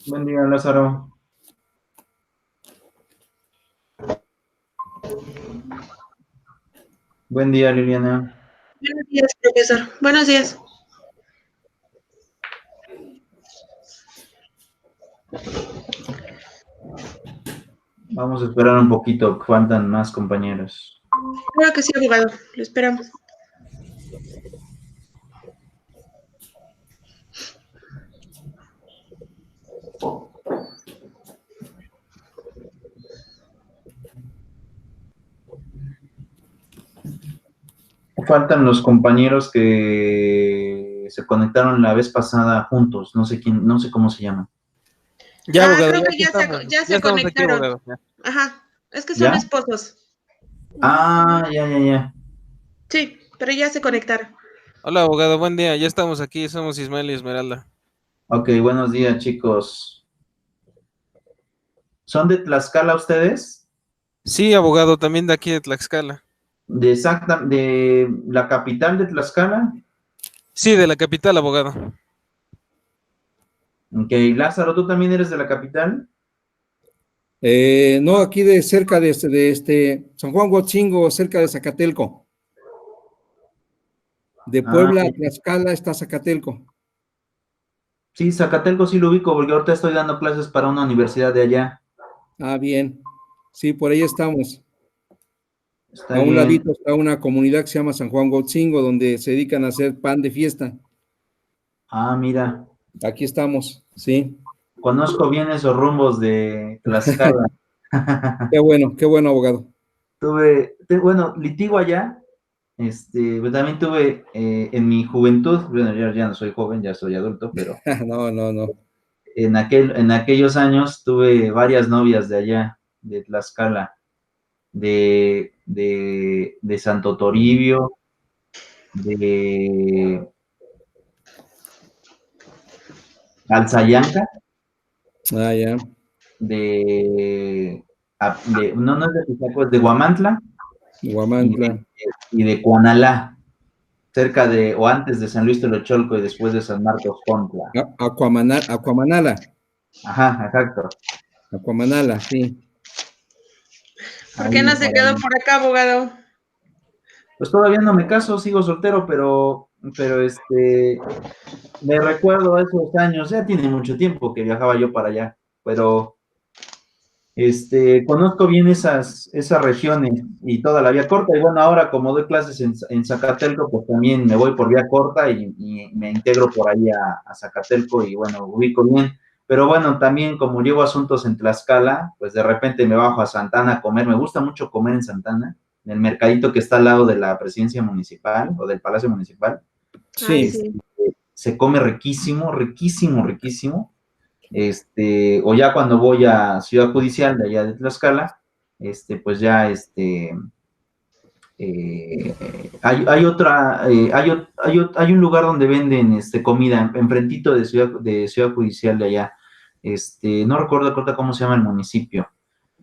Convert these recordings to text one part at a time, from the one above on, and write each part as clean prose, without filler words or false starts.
Buen día, Lázaro. Buen día, Liliana. Buenos días, profesor. Buenos días. Vamos a esperar un poquito, faltan más compañeros. Claro que sí, abogado. Lo esperamos. Faltan los compañeros que se conectaron la vez pasada juntos, no sé quién, no sé cómo se llaman. Ya, abogado, Creo ya que aquí estamos. ya se Estamos aquí, conectaron. abogado. Ya. Ajá. Es que son ¿Ya? esposos. Ya. Sí, pero ya se conectaron. Hola, abogado, buen día. Ya estamos aquí, somos Ismael y Esmeralda. Ok, buenos días, chicos. ¿Son de Tlaxcala ustedes? Sí, abogado, también de aquí de Tlaxcala. ¿De la capital de Tlaxcala? Sí, de la capital, abogado. Ok, Lázaro, ¿tú también eres de la capital? No, aquí de cerca de San Juan Huatzingo, cerca de Zacatelco. De Ah, Puebla a Tlaxcala está Zacatelco. sí, Zacatelco sí lo ubico, porque ahorita estoy dando clases para una universidad de allá. Ah, bien. Sí, por ahí estamos. Está A un bien. ladito está una comunidad que se llama San Juan Huatzingo, donde se dedican a hacer pan de fiesta. Ah, mira, Aquí estamos, sí. conozco bien esos rumbos de Tlaxcala. Qué bueno, abogado. Bueno, litigo allá, pues también tuve en mi juventud, bueno, ya no soy joven, ya soy adulto, pero No. en aquellos años tuve varias novias de allá, de Tlaxcala, de Santo Toribio, de Alzayanca, Ah, ya. no es de Tizaco, es de Huamantla y Guamantla. de Cuanalá, cerca de, o antes de San Luis Telocholco y después de San Marcos Contla. Aquamanala. Ajá, exacto. Aquamanala, sí. ¿Por qué Ahí, no se por quedó ahí. por acá, abogado? Pues todavía no me caso, sigo soltero, pero me recuerdo a esos años, ya tiene mucho tiempo que viajaba yo para allá, pero conozco bien esas regiones y toda la vía corta, y bueno, ahora como doy clases en Zacatelco, pues también me voy por vía corta y me integro por ahí a Zacatelco y bueno, ubico bien, pero bueno, también como llevo asuntos en Tlaxcala, pues de repente me bajo a Santana a comer, me gusta mucho comer en Santana, en el mercadito que está al lado de la presidencia municipal o del Palacio Municipal, Ay, Sí. sí. se come riquísimo, riquísimo, o ya cuando voy a Ciudad Judicial de allá de Tlaxcala, pues ya, hay otra, hay un lugar donde venden, comida, enfrentito de Ciudad Judicial de allá, no recuerdo ahorita cómo se llama el municipio,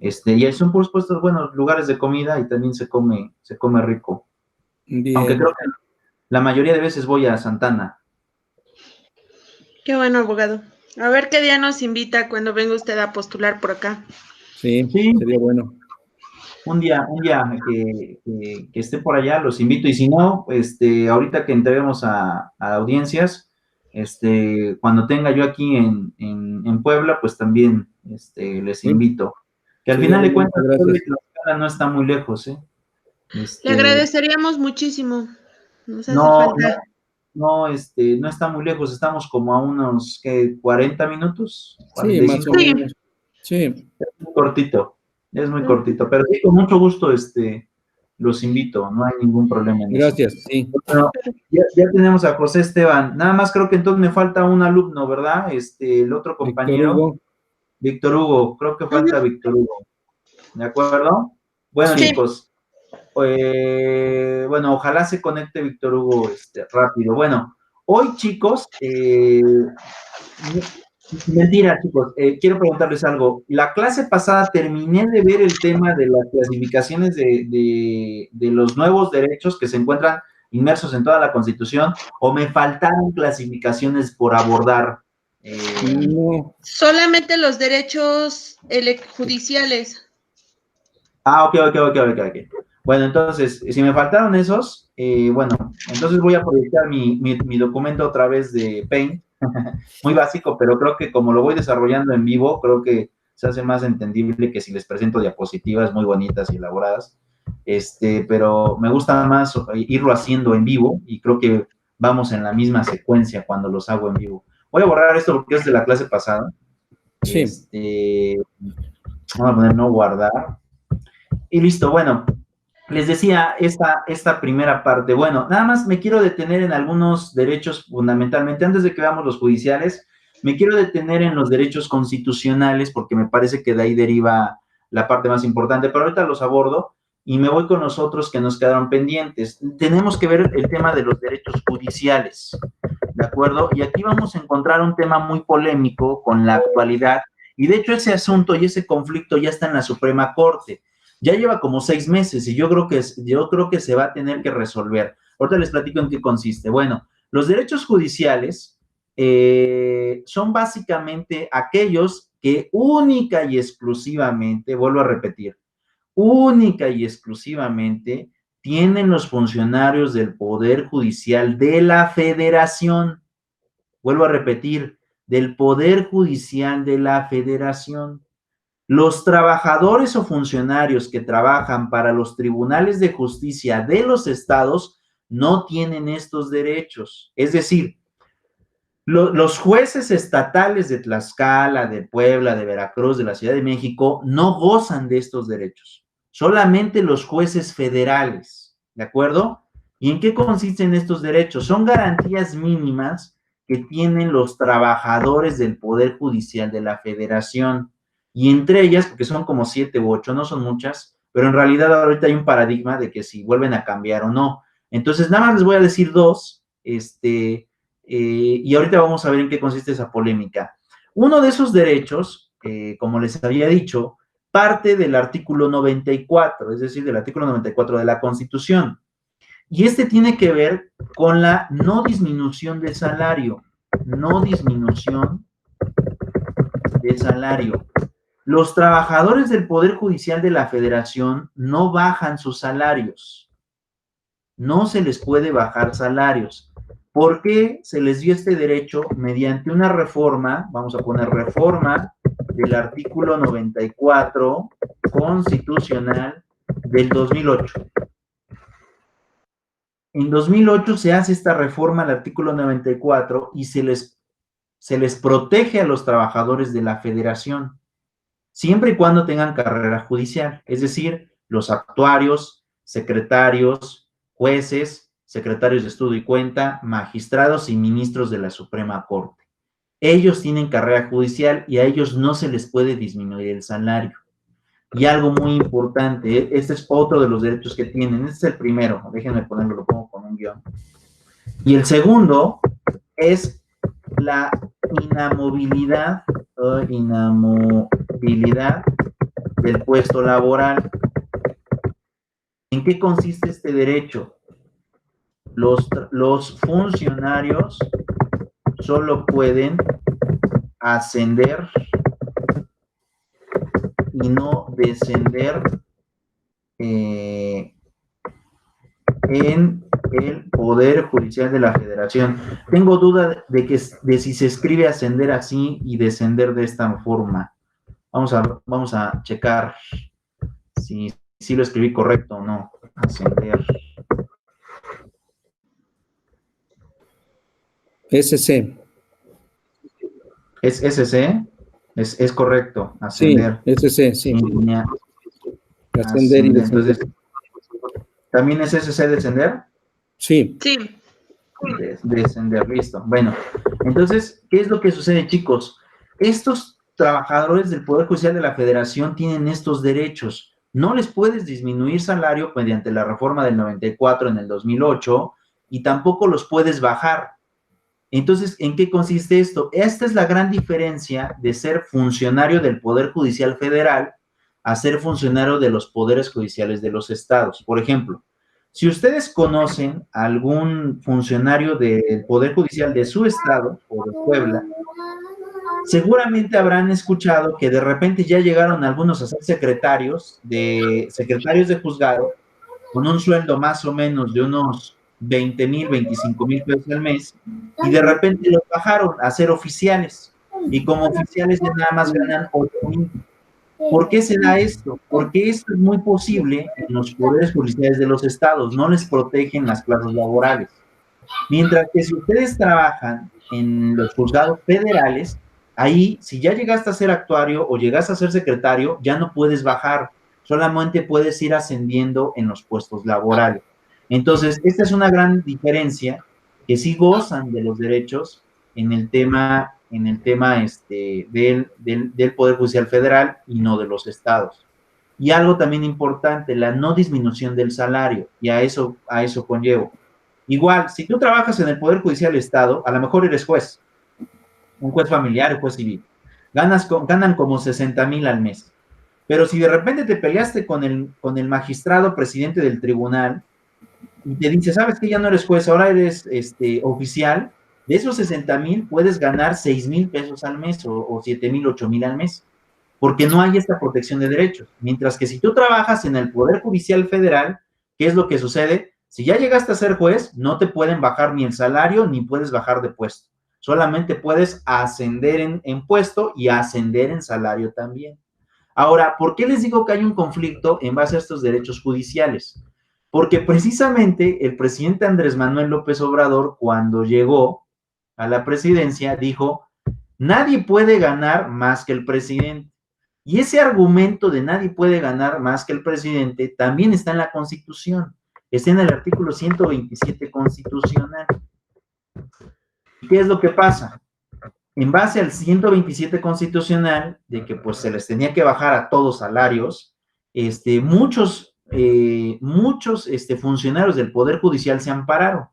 y ahí son puros puestos, bueno, lugares de comida y también se come rico, aunque Bien. creo que la mayoría de veces voy a Santana. Qué bueno, abogado. A ver qué día nos invita cuando venga usted a postular por acá. Sí, Sí, sería bueno. un día que esté por allá, los invito. Y si no, ahorita que entreguemos a audiencias, cuando tenga yo aquí en Puebla, pues también les Sí, invito. Que al sería final muy de bien. cuentas, Puebla Gracias. y Tlaxcala no está muy lejos, ¿eh? Le Este, agradeceríamos muchísimo. Nos hace no, falta. no está muy lejos, estamos como a unos, ¿qué? 40 minutos, Sí, más o 45 minutos, Sí. menos. Sí, muy cortito, es muy cortito, pero sí, con mucho gusto, los invito, no hay ningún problema en eso. gracias. Sí. Bueno, ya tenemos a José Esteban, nada más creo que entonces me falta un alumno, ¿verdad? El otro Víctor compañero, Hugo. Víctor Hugo, creo que falta Ujú. Víctor Hugo, ¿de acuerdo? Bueno, Sí. Sí. chicos, bueno, ojalá se conecte Víctor Hugo rápido. Bueno, hoy, chicos, mentira, chicos, quiero preguntarles algo. La clase pasada terminé de ver el tema de las clasificaciones de los nuevos derechos que se encuentran inmersos en toda la Constitución, o me faltaron clasificaciones por abordar. No. Solamente los derechos judiciales. Ok. Bueno, entonces, si me faltaron esos, bueno, entonces voy a proyectar mi documento otra vez de Paint, muy básico, pero creo que como lo voy desarrollando en vivo, creo que se hace más entendible que si les presento diapositivas muy bonitas y elaboradas, pero me gusta más irlo haciendo en vivo y creo que vamos en la misma secuencia cuando los hago en vivo. Voy a borrar esto porque es de la clase pasada. Sí. Vamos a poner no guardar. Y listo, bueno, les decía esta primera parte. Bueno, nada más me quiero detener en algunos derechos fundamentalmente. Antes de que veamos los judiciales, me quiero detener en los derechos constitucionales porque me parece que de ahí deriva la parte más importante, pero ahorita los abordo y me voy con los otros que nos quedaron pendientes. Tenemos que ver el tema de los derechos judiciales, ¿de acuerdo? Y aquí vamos a encontrar un tema muy polémico con la actualidad y de hecho ese asunto y ese conflicto ya está en la Suprema Corte. Ya lleva como 6 meses y yo creo que se va a tener que resolver. Ahorita les platico en qué consiste. Bueno, los derechos judiciales son básicamente aquellos que única y exclusivamente, vuelvo a repetir, única y exclusivamente tienen los funcionarios del Poder Judicial de la Federación. Vuelvo a repetir, del Poder Judicial de la Federación. Los trabajadores o funcionarios que trabajan para los tribunales de justicia de los estados no tienen estos derechos. Es decir, los jueces estatales de Tlaxcala, de Puebla, de Veracruz, de la Ciudad de México, no gozan de estos derechos. Solamente los jueces federales, ¿de acuerdo? ¿Y en qué consisten estos derechos? Son garantías mínimas que tienen los trabajadores del Poder Judicial de la Federación. Y entre ellas, porque son como 7 u 8, no son muchas, pero en realidad ahorita hay un paradigma de que si vuelven a cambiar o no. Entonces, nada más les voy a decir dos, y ahorita vamos a ver en qué consiste esa polémica. Uno de esos derechos, como les había dicho, parte del artículo 94, es decir, del artículo 94 de la Constitución. Y tiene que ver con la no disminución de salario. No disminución de salario. Los trabajadores del Poder Judicial de la Federación no bajan sus salarios. No se les puede bajar salarios. ¿Por qué se les dio este derecho? Mediante una reforma, vamos a poner reforma del artículo 94 constitucional del 2008. En 2008 se hace esta reforma al artículo 94 y se les protege a los trabajadores de la Federación, siempre y cuando tengan carrera judicial, es decir, los actuarios, secretarios, jueces, secretarios de estudio y cuenta, magistrados y ministros de la Suprema Corte. Ellos tienen carrera judicial y a ellos no se les puede disminuir el salario. Y algo muy importante, este es otro de los derechos que tienen, este es el primero, déjenme ponerlo, lo pongo con un guión. Y el segundo es la inamovilidad del puesto laboral. ¿En qué consiste este derecho? Los funcionarios solo pueden ascender y no descender en el Poder Judicial de la Federación. Tengo duda de si se escribe ascender así y descender de esta forma. Vamos a checar si lo escribí correcto o no. Ascender. SC. ¿Es SC? Es correcto, ascender. Sí, SC, sí. Ascender y descender. Entonces, ¿también es SC descender? Sí. Sí. Descender, listo. Bueno, entonces, ¿qué es lo que sucede, chicos? Estos trabajadores del Poder Judicial de la Federación tienen estos derechos. No les puedes disminuir salario mediante la reforma del 94 en el 2008 y tampoco los puedes bajar. Entonces, ¿en qué consiste esto? Esta es la gran diferencia de ser funcionario del Poder Judicial Federal a ser funcionario de los poderes judiciales de los estados. Por ejemplo, si ustedes conocen a algún funcionario del Poder Judicial de su estado o de Puebla Seguramente habrán escuchado que de repente ya llegaron algunos a ser secretarios de juzgado con un sueldo más o menos de unos 20,000, 25,000 pesos al mes, y de repente los bajaron a ser oficiales, y como oficiales ya nada más ganan 8,000. ¿Por qué se da esto? Porque esto es muy posible en los poderes judiciales de los estados, no les protegen las plazas laborales. Mientras que si ustedes trabajan en los juzgados federales, ahí, si ya llegaste a ser actuario o llegaste a ser secretario, ya no puedes bajar, solamente puedes ir ascendiendo en los puestos laborales. Entonces, esta es una gran diferencia, que sí gozan de los derechos en el tema del Poder Judicial Federal y no de los estados. Y algo también importante, la no disminución del salario, y a eso conllevo. Igual, si tú trabajas en el Poder Judicial del Estado, a lo mejor eres juez, un juez familiar, un juez civil, ganan como 60,000 al mes. Pero si de repente te peleaste con el magistrado presidente del tribunal y te dice, ¿sabes qué? Ya no eres juez, ahora eres oficial, de esos 60,000 puedes ganar 6,000 pesos al mes o 7,000, 8,000 al mes, porque no hay esta protección de derechos. Mientras que si tú trabajas en el Poder Judicial Federal, ¿qué es lo que sucede? Si ya llegaste a ser juez, no te pueden bajar ni el salario ni puedes bajar de puesto. Solamente puedes ascender en puesto y ascender en salario también. Ahora, ¿por qué les digo que hay un conflicto en base a estos derechos judiciales? Porque precisamente el presidente Andrés Manuel López Obrador, cuando llegó a la presidencia, dijo, nadie puede ganar más que el presidente. Y ese argumento de nadie puede ganar más que el presidente también está en la Constitución, está en el artículo 127 constitucional. ¿Y qué es lo que pasa? En base al 127 constitucional, de que pues se les tenía que bajar a todos salarios, muchos funcionarios del Poder Judicial se ampararon.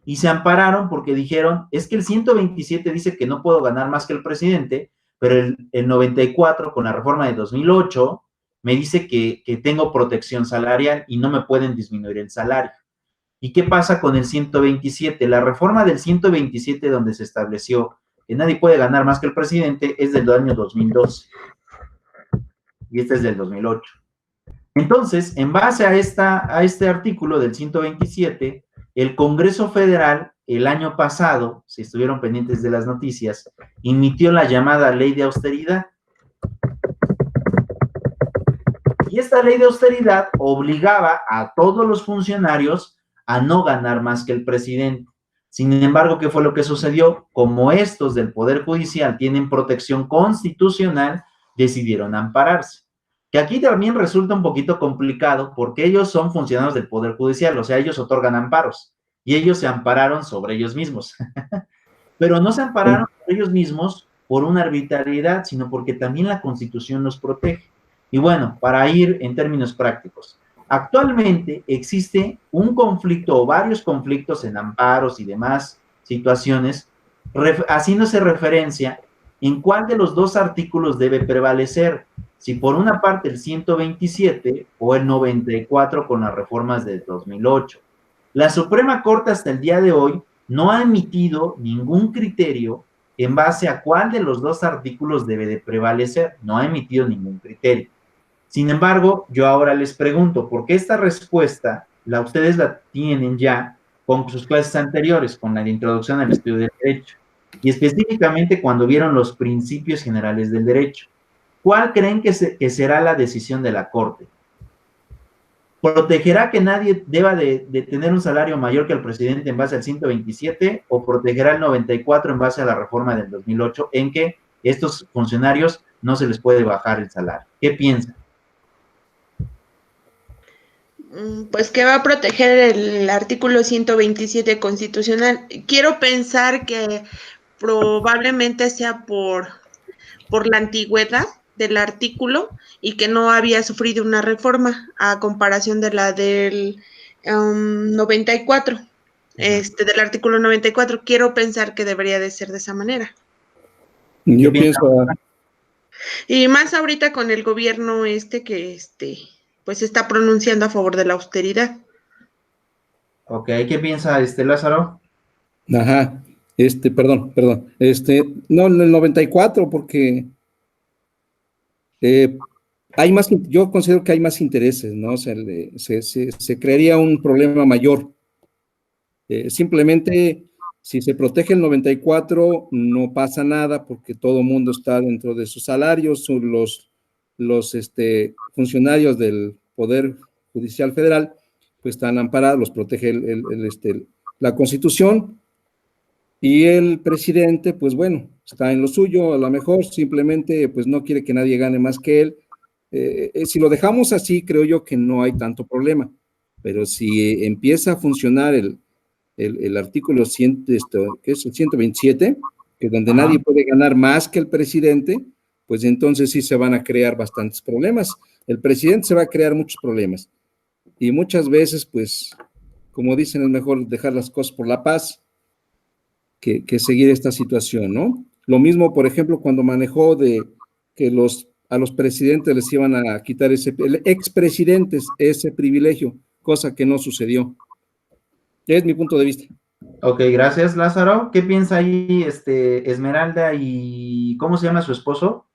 Y se ampararon porque dijeron, es que el 127 dice que no puedo ganar más que el presidente, pero el 94, con la reforma de 2008, me dice que tengo protección salarial y no me pueden disminuir el salario. ¿Y qué pasa con el 127? La reforma del 127, donde se estableció que nadie puede ganar más que el presidente, es del año 2012. Y este es del 2008. Entonces, en base a este artículo del 127, el Congreso Federal, el año pasado, si estuvieron pendientes de las noticias, emitió la llamada Ley de Austeridad. Y esta Ley de Austeridad obligaba a todos los funcionarios a no ganar más que el presidente. Sin embargo, ¿qué fue lo que sucedió? Como estos del Poder Judicial tienen protección constitucional, decidieron ampararse. Que aquí también resulta un poquito complicado porque ellos son funcionarios del Poder Judicial, o sea, ellos otorgan amparos y ellos se ampararon sobre ellos mismos. Pero no se ampararon sobre ellos mismos por una arbitrariedad, sino porque también la Constitución los protege. Y bueno, para ir en términos prácticos, actualmente existe un conflicto o varios conflictos en amparos y demás situaciones, haciéndose referencia en cuál de los dos artículos debe prevalecer, si por una parte el 127 o el 94 con las reformas de 2008. La Suprema Corte hasta el día de hoy no ha emitido ningún criterio en base a cuál de los dos artículos debe de prevalecer, no ha emitido ningún criterio. Sin embargo, yo ahora les pregunto, ¿por qué esta respuesta ustedes la tienen ya con sus clases anteriores, con la de introducción al estudio del derecho? Y específicamente cuando vieron los principios generales del derecho. ¿Cuál creen que será la decisión de la Corte? ¿Protegerá que nadie deba de tener un salario mayor que el presidente en base al 127 o protegerá el 94 en base a la reforma del 2008 en que estos funcionarios no se les puede bajar el salario? ¿Qué piensan? Pues que va a proteger el artículo 127 constitucional. Quiero pensar que probablemente sea por la antigüedad del artículo y que no había sufrido una reforma a comparación de la del 94, del artículo 94. Quiero pensar que debería de ser de esa manera. Yo pienso... Y más ahorita con el gobierno que pues está pronunciando a favor de la austeridad. Ok, ¿qué piensa Lázaro? Ajá. Perdón, no, en el 94, porque yo considero que hay más intereses, ¿no? O sea, se crearía un problema mayor. Simplemente, si se protege el 94, no pasa nada, porque todo el mundo está dentro de sus salarios, los funcionarios del Poder Judicial Federal, pues están amparados, los protege la Constitución. Y el presidente, pues bueno, está en lo suyo, a lo mejor simplemente pues no quiere que nadie gane más que él. Si lo dejamos así, creo yo que no hay tanto problema, pero si empieza a funcionar el artículo 100, que es el 127, que donde nadie puede ganar más que el presidente, pues entonces sí se van a crear bastantes problemas. El presidente se va a crear muchos problemas, y muchas veces, pues, como dicen, es mejor dejar las cosas por la paz, que seguir esta situación, ¿no? Lo mismo, por ejemplo, cuando manejó de que a los presidentes les iban a quitar expresidentes ese privilegio, cosa que no sucedió. Es mi punto de vista. Ok, gracias, Lázaro. ¿Qué piensa ahí Esmeralda y cómo se llama su esposo?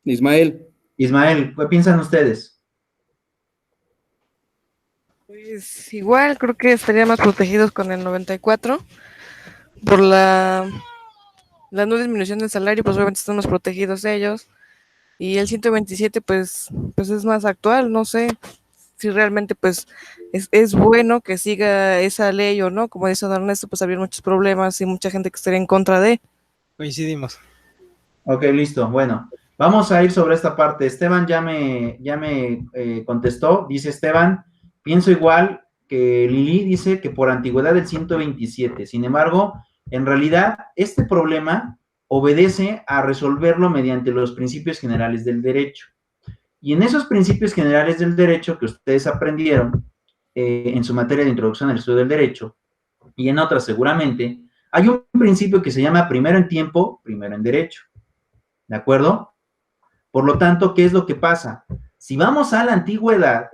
Ismael. Ismael, ¿qué piensan ustedes? Pues igual creo que estaríamos protegidos con el 94 por la no disminución del salario, pues obviamente estamos protegidos ellos, y el 127 pues es más actual. No sé si realmente pues es bueno que siga esa ley o no. Como dice don Ernesto, pues habría muchos problemas y mucha gente que estaría en contra de. Coincidimos. Ok, listo. Bueno, vamos a ir sobre esta parte. Esteban ya me contestó. Dice Esteban, pienso igual que Lili, dice que por antigüedad del 127. Sin embargo, en realidad, este problema obedece a resolverlo mediante los principios generales del derecho. Y en esos principios generales del derecho que ustedes aprendieron en su materia de introducción al estudio del derecho, y en otras seguramente, hay un principio que se llama primero en tiempo, primero en derecho. ¿De acuerdo? Por lo tanto, ¿qué es lo que pasa? Si vamos a la antigüedad,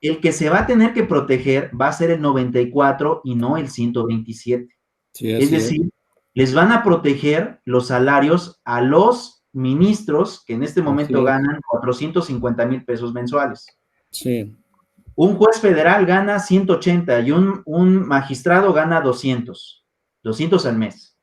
el que se va a tener que proteger va a ser el 94 y no el 127. Sí, es decir, les van a proteger los salarios a los ministros que en este momento ganan 450,000 pesos mensuales. Sí. Un juez federal gana 180 y un magistrado gana 200 al mes.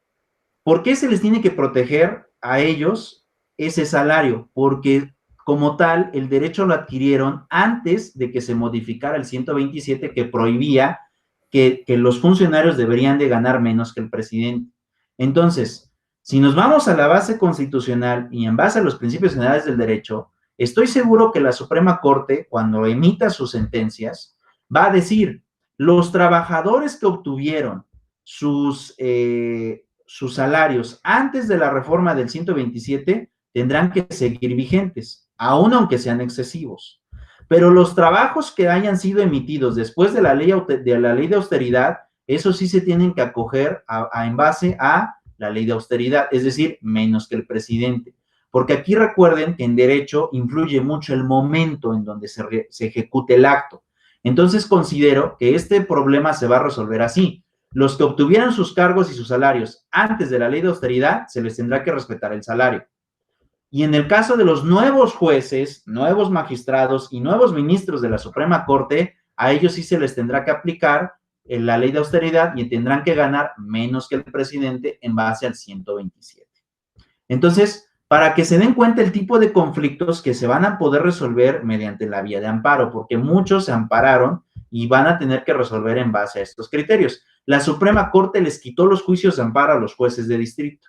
¿Por qué se les tiene que proteger a ellos ese salario? Porque como tal, el derecho lo adquirieron antes de que se modificara el 127, que prohibía que los funcionarios deberían de ganar menos que el presidente. Entonces, si nos vamos a la base constitucional y en base a los principios generales del derecho, estoy seguro que la Suprema Corte, cuando emita sus sentencias, va a decir, los trabajadores que obtuvieron sus salarios antes de la reforma del 127 tendrán que seguir vigentes, aun aunque sean excesivos. Pero los trabajos que hayan sido emitidos después de la ley de austeridad, esos sí se tienen que acoger en base a la ley de austeridad, es decir, menos que el presidente. Porque aquí recuerden que en derecho influye mucho el momento en donde se ejecute el acto. Entonces considero que este problema se va a resolver así. Los que obtuvieran sus cargos y sus salarios antes de la ley de austeridad, se les tendrá que respetar el salario. Y en el caso de los nuevos jueces, nuevos magistrados y nuevos ministros de la Suprema Corte, a ellos sí se les tendrá que aplicar la ley de austeridad y tendrán que ganar menos que el presidente en base al 127. Entonces, para que se den cuenta el tipo de conflictos que se van a poder resolver mediante la vía de amparo, porque muchos se ampararon y van a tener que resolver en base a estos criterios. La Suprema Corte les quitó los juicios de amparo a los jueces de distrito.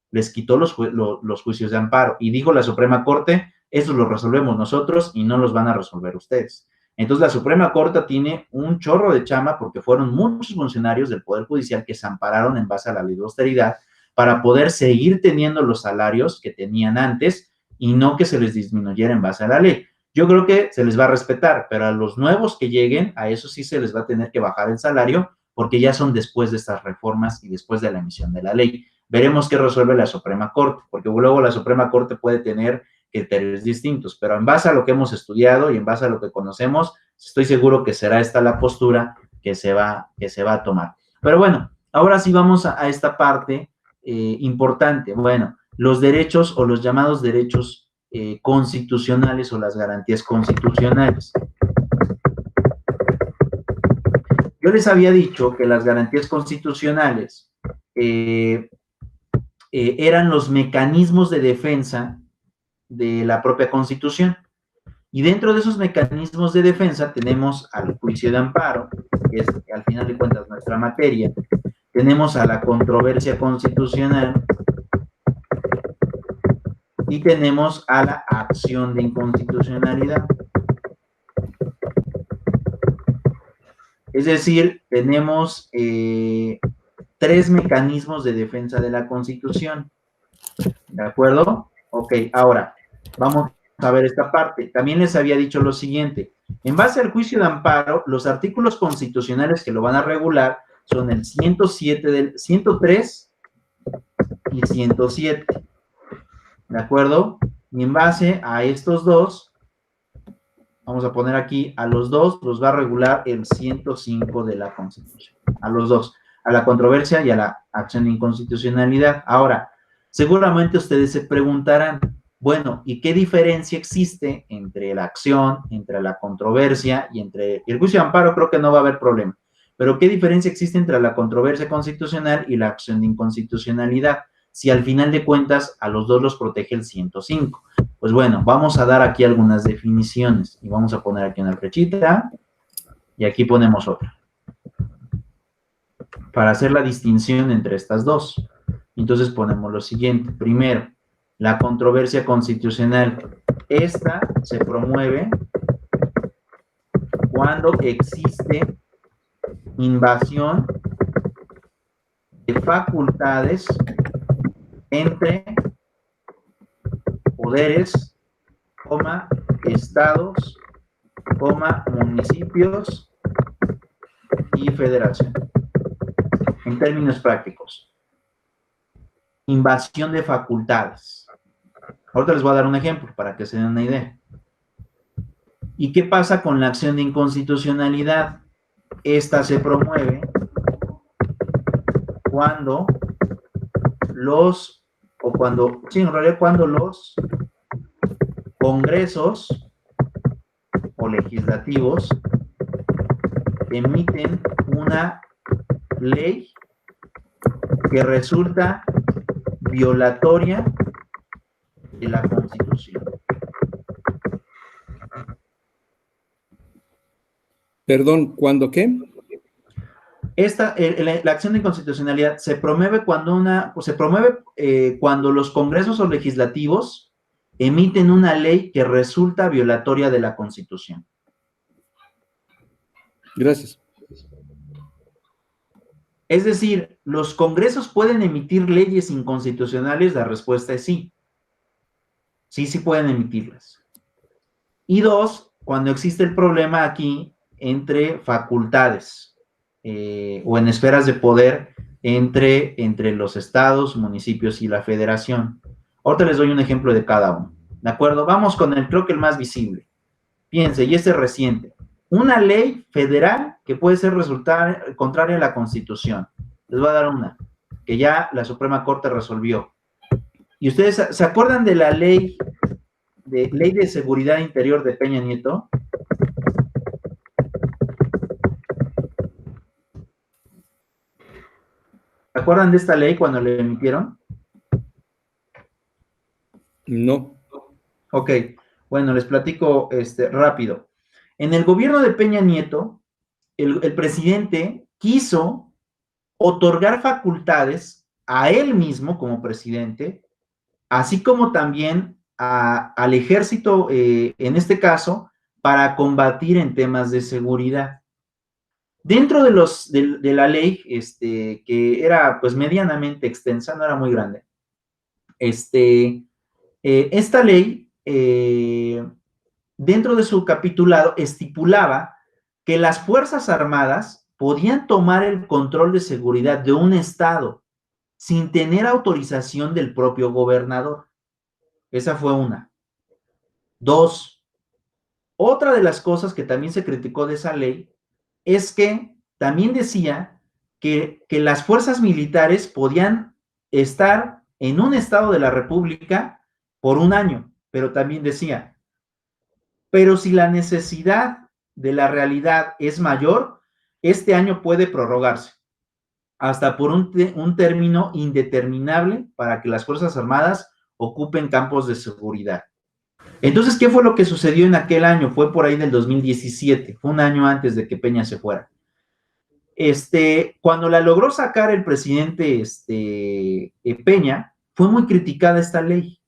Les quitó los juicios de amparo y dijo la Suprema Corte, esos los resolvemos nosotros y no los van a resolver ustedes. Entonces la Suprema Corte tiene un chorro de chamba porque fueron muchos funcionarios del Poder Judicial que se ampararon en base a la ley de austeridad para poder seguir teniendo los salarios que tenían antes y no que se les disminuyera en base a la ley. Yo creo que se les va a respetar, pero a los nuevos que lleguen, a eso sí se les va a tener que bajar el salario porque ya son después de estas reformas y después de la emisión de la ley. Veremos qué resuelve la Suprema Corte, porque luego la Suprema Corte puede tener criterios distintos, pero en base a lo que hemos estudiado y en base a lo que conocemos, estoy seguro que será esta la postura que se va a tomar. Pero bueno, Ahora sí vamos a esta parte importante. Bueno, los derechos o los llamados derechos constitucionales o las garantías constitucionales. Yo les había dicho que las garantías constitucionales eran los mecanismos de defensa de la propia Constitución. Y dentro de esos mecanismos de defensa tenemos al juicio de amparo, que es al final de cuentas nuestra materia, tenemos a la controversia constitucional y tenemos a la acción de inconstitucionalidad. Es decir, tenemos 3 mecanismos de defensa de la Constitución. ¿De acuerdo? Ok, ahora vamos a ver esta parte. También les había dicho lo siguiente. En base al juicio de amparo, los artículos constitucionales que lo van a regular son el 103 y 107. ¿De acuerdo? Y en base a estos dos, vamos a poner aquí, a los dos los va a regular el 105 de la Constitución. A los dos, a la controversia y a la acción de inconstitucionalidad. Ahora, seguramente ustedes se preguntarán, bueno, ¿y qué diferencia existe entre la acción, entre la controversia y entre el juicio de amparo? Creo que no va a haber problema. Pero ¿qué diferencia existe entre la controversia constitucional y la acción de inconstitucionalidad? Si al final de cuentas a los dos los protege el 105. Pues bueno, vamos a dar aquí algunas definiciones y vamos a poner aquí una flechita y aquí ponemos otra. Para hacer la distinción entre estas dos. Entonces ponemos lo siguiente. Primero, la controversia constitucional. Esta se promueve cuando existe invasión de facultades entre poderes, estados, municipios y federación. En términos prácticos, invasión de facultades. Ahorita les voy a dar un ejemplo para que se den una idea. ¿Y qué pasa con la acción de inconstitucionalidad? Esta se promueve cuando cuando los congresos o legislativos emiten una ley que resulta violatoria de la Constitución. Perdón, ¿cuándo qué? La acción de inconstitucionalidad se promueve cuando los congresos o legislativos emiten una ley que resulta violatoria de la Constitución. Gracias. Es decir, ¿los congresos pueden emitir leyes inconstitucionales? La respuesta es sí. Sí pueden emitirlas. Y dos, cuando existe el problema aquí entre facultades o en esferas de poder entre los estados, municipios y la federación. Ahorita les doy un ejemplo de cada uno. ¿De acuerdo? Vamos con creo que el más visible. Piense, y ese es reciente. Una ley federal que puede resultar contraria a la Constitución. Les voy a dar una, que ya la Suprema Corte resolvió. ¿Y ustedes se acuerdan de la ley de seguridad interior de Peña Nieto? ¿Se acuerdan de esta ley cuando la emitieron? No. Ok, bueno, les platico rápido. En el gobierno de Peña Nieto, el presidente quiso otorgar facultades a él mismo como presidente, así como también al ejército, en este caso, para combatir en temas de seguridad. Dentro de la ley, que era pues medianamente extensa, no era muy grande, esta ley, dentro de su capitulado, estipulaba que las Fuerzas Armadas podían tomar el control de seguridad de un estado sin tener autorización del propio gobernador. Esa fue una. Dos, otra de las cosas que también se criticó de esa ley es que también decía que las fuerzas militares podían estar en un estado de la República por un año, pero también decía, pero si la necesidad de la realidad es mayor, este año puede prorrogarse hasta por un término indeterminable para que las Fuerzas Armadas ocupen campos de seguridad. Entonces, ¿qué fue lo que sucedió en aquel año? Fue por ahí del 2017, fue un año antes de que Peña se fuera. Cuando la logró sacar el presidente Peña, fue muy criticada esta ley,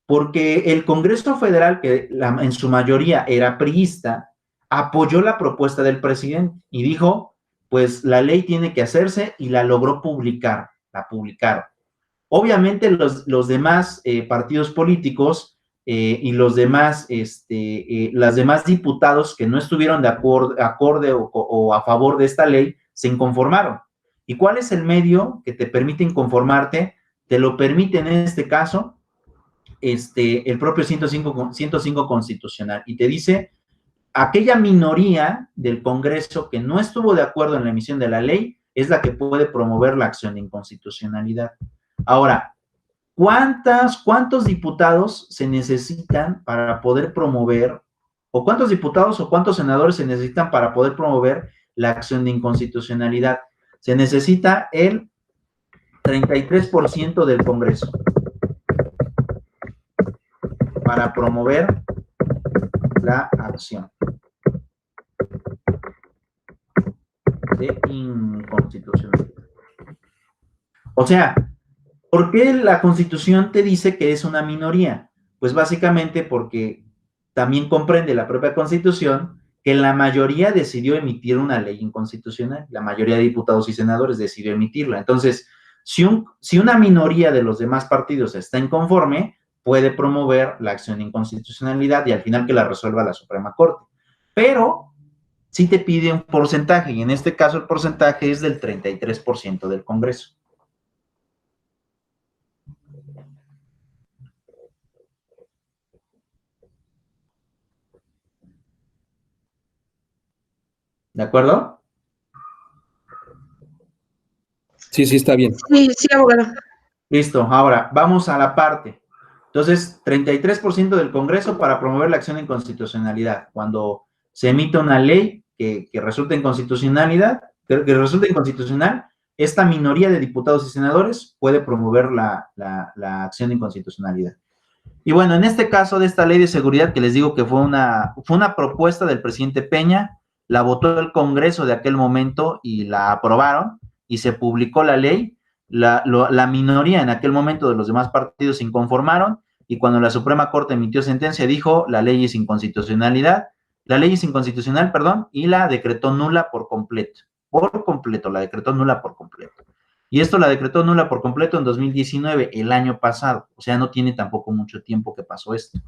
porque el Congreso Federal, que en su mayoría era priista, apoyó la propuesta del presidente y dijo, pues la ley tiene que hacerse, y la logró publicar, la publicaron. Obviamente los demás partidos políticos y los demás, las demás diputados que no estuvieron de acorde o a favor de esta ley, se inconformaron. ¿Y cuál es el medio que te permite inconformarte? Te lo permite en este caso el propio 105 constitucional, y te dice, aquella minoría del Congreso que no estuvo de acuerdo en la emisión de la ley es la que puede promover la acción de inconstitucionalidad. Ahora, ¿cuántos diputados se necesitan para poder promover, o cuántos diputados o cuántos senadores se necesitan para poder promover la acción de inconstitucionalidad? Se necesita el 33% del Congreso para promover la acción de inconstitucionalidad. O sea, ¿por qué la Constitución te dice que es una minoría? Pues básicamente porque también comprende la propia Constitución que la mayoría decidió emitir una ley inconstitucional, la mayoría de diputados y senadores decidió emitirla. Entonces, si una minoría de los demás partidos está inconforme, puede promover la acción de inconstitucionalidad y al final que la resuelva la Suprema Corte. Pero sí te pide un porcentaje, y en este caso el porcentaje es del 33% del Congreso. ¿De acuerdo? Sí, está bien. Sí, abogado. Listo, ahora vamos a la parte. Entonces, 33% del Congreso para promover la acción de inconstitucionalidad. Cuando se emite una ley que resulta inconstitucionalidad, que resulta inconstitucional, esta minoría de diputados y senadores puede promover la acción de inconstitucionalidad. Y bueno, en este caso de esta ley de seguridad, que les digo que fue una propuesta del presidente Peña, la votó el Congreso de aquel momento y la aprobaron y se publicó la ley. La minoría en aquel momento de los demás partidos se inconformaron, y cuando la Suprema Corte emitió sentencia dijo la ley es inconstitucional, y la decretó nula por completo, la decretó nula por completo. Y esto la decretó nula por completo en 2019, el año pasado, o sea, no tiene tampoco mucho tiempo que pasó esto.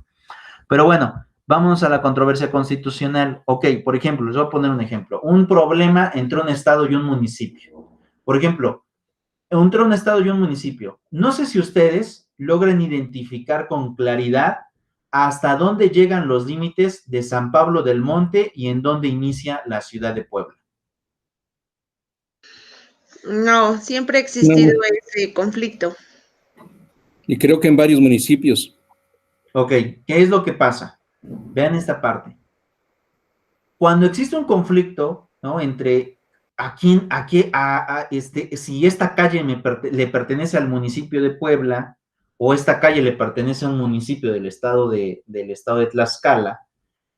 Pero bueno, vámonos a la controversia constitucional. Ok, por ejemplo, les voy a poner un ejemplo. Un problema entre un estado y un municipio. Por ejemplo, entre un estado y un municipio. No sé si ustedes logren identificar con claridad hasta dónde llegan los límites de San Pablo del Monte y en dónde inicia la ciudad de Puebla. No, siempre ha existido ese conflicto. Y creo que en varios municipios. Ok, ¿qué es lo que pasa? Vean esta parte. Cuando existe un conflicto, ¿no?, entre si esta calle le pertenece al municipio de Puebla o esta calle le pertenece a un municipio del estado de Tlaxcala,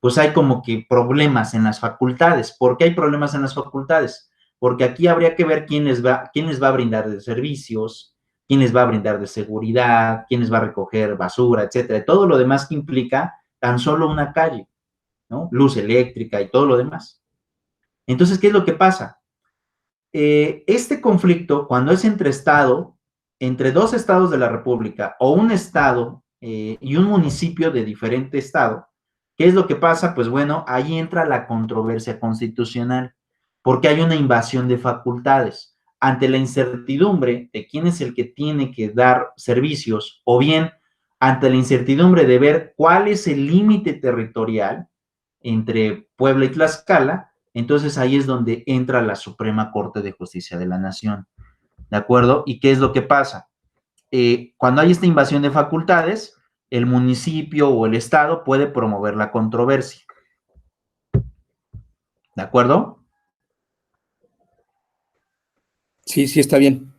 pues hay como que problemas en las facultades. ¿Por qué hay problemas en las facultades? Porque aquí habría que ver quién les va a brindar de servicios, quién les va a brindar de seguridad, quién les va a recoger basura, etcétera. Todo lo demás que implica tan solo una calle, ¿no? Luz eléctrica y todo lo demás. Entonces, ¿qué es lo que pasa? Este conflicto, cuando es entre dos estados de la República o un estado y un municipio de diferente estado, ¿qué es lo que pasa? Pues bueno, ahí entra la controversia constitucional, porque hay una invasión de facultades. Ante la incertidumbre de quién es el que tiene que dar servicios, o bien ante la incertidumbre de ver cuál es el límite territorial entre Puebla y Tlaxcala, entonces ahí es donde entra la Suprema Corte de Justicia de la Nación, ¿de acuerdo? ¿Y qué es lo que pasa? Cuando hay esta invasión de facultades, el municipio o el estado puede promover la controversia, ¿de acuerdo? Sí, sí, está bien.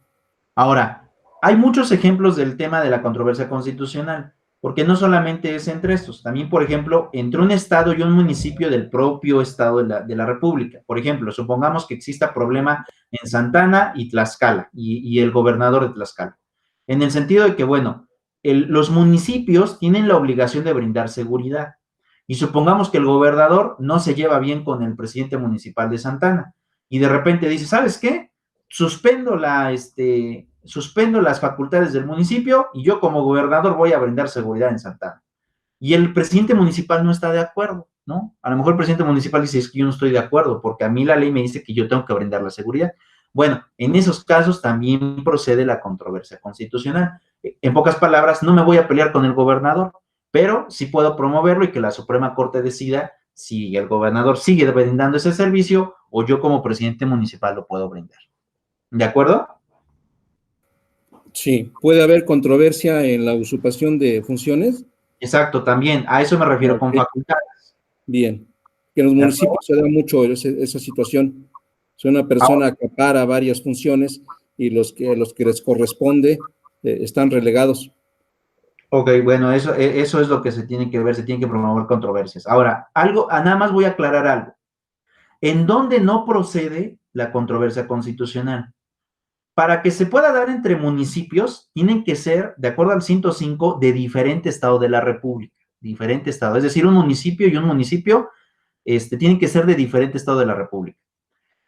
Ahora, hay muchos ejemplos del tema de la controversia constitucional, porque no solamente es entre estos, también, por ejemplo, entre un estado y un municipio del propio estado de la República. Por ejemplo, supongamos que exista problema en Santana y Tlaxcala, y el gobernador de Tlaxcala, en el sentido de que, bueno, los municipios tienen la obligación de brindar seguridad, y supongamos que el gobernador no se lleva bien con el presidente municipal de Santana, y de repente dice, ¿sabes qué? Suspendo las facultades del municipio y yo como gobernador voy a brindar seguridad en Santana. Y el presidente municipal no está de acuerdo, ¿no? A lo mejor el presidente municipal dice, es que yo no estoy de acuerdo, porque a mí la ley me dice que yo tengo que brindar la seguridad. Bueno, en esos casos también procede la controversia constitucional. En pocas palabras, no me voy a pelear con el gobernador, pero sí puedo promoverlo y que la Suprema Corte decida si el gobernador sigue brindando ese servicio o yo como presidente municipal lo puedo brindar. ¿De acuerdo? Sí, puede haber controversia en la usurpación de funciones. Exacto, también, a eso me refiero con Ok. facultades. Bien, que en los municipios se da mucho esa situación. Si una persona acapara varias funciones y los que les corresponde están relegados. Ok, bueno, eso es lo que se tiene que ver, se tienen que promover controversias. Ahora, nada más voy a aclarar algo. ¿En dónde no procede la controversia constitucional? Para que se pueda dar entre municipios, tienen que ser, de acuerdo al 105, de diferente estado de la República. Diferente estado. Es decir, un municipio y un municipio tienen que ser de diferente estado de la República.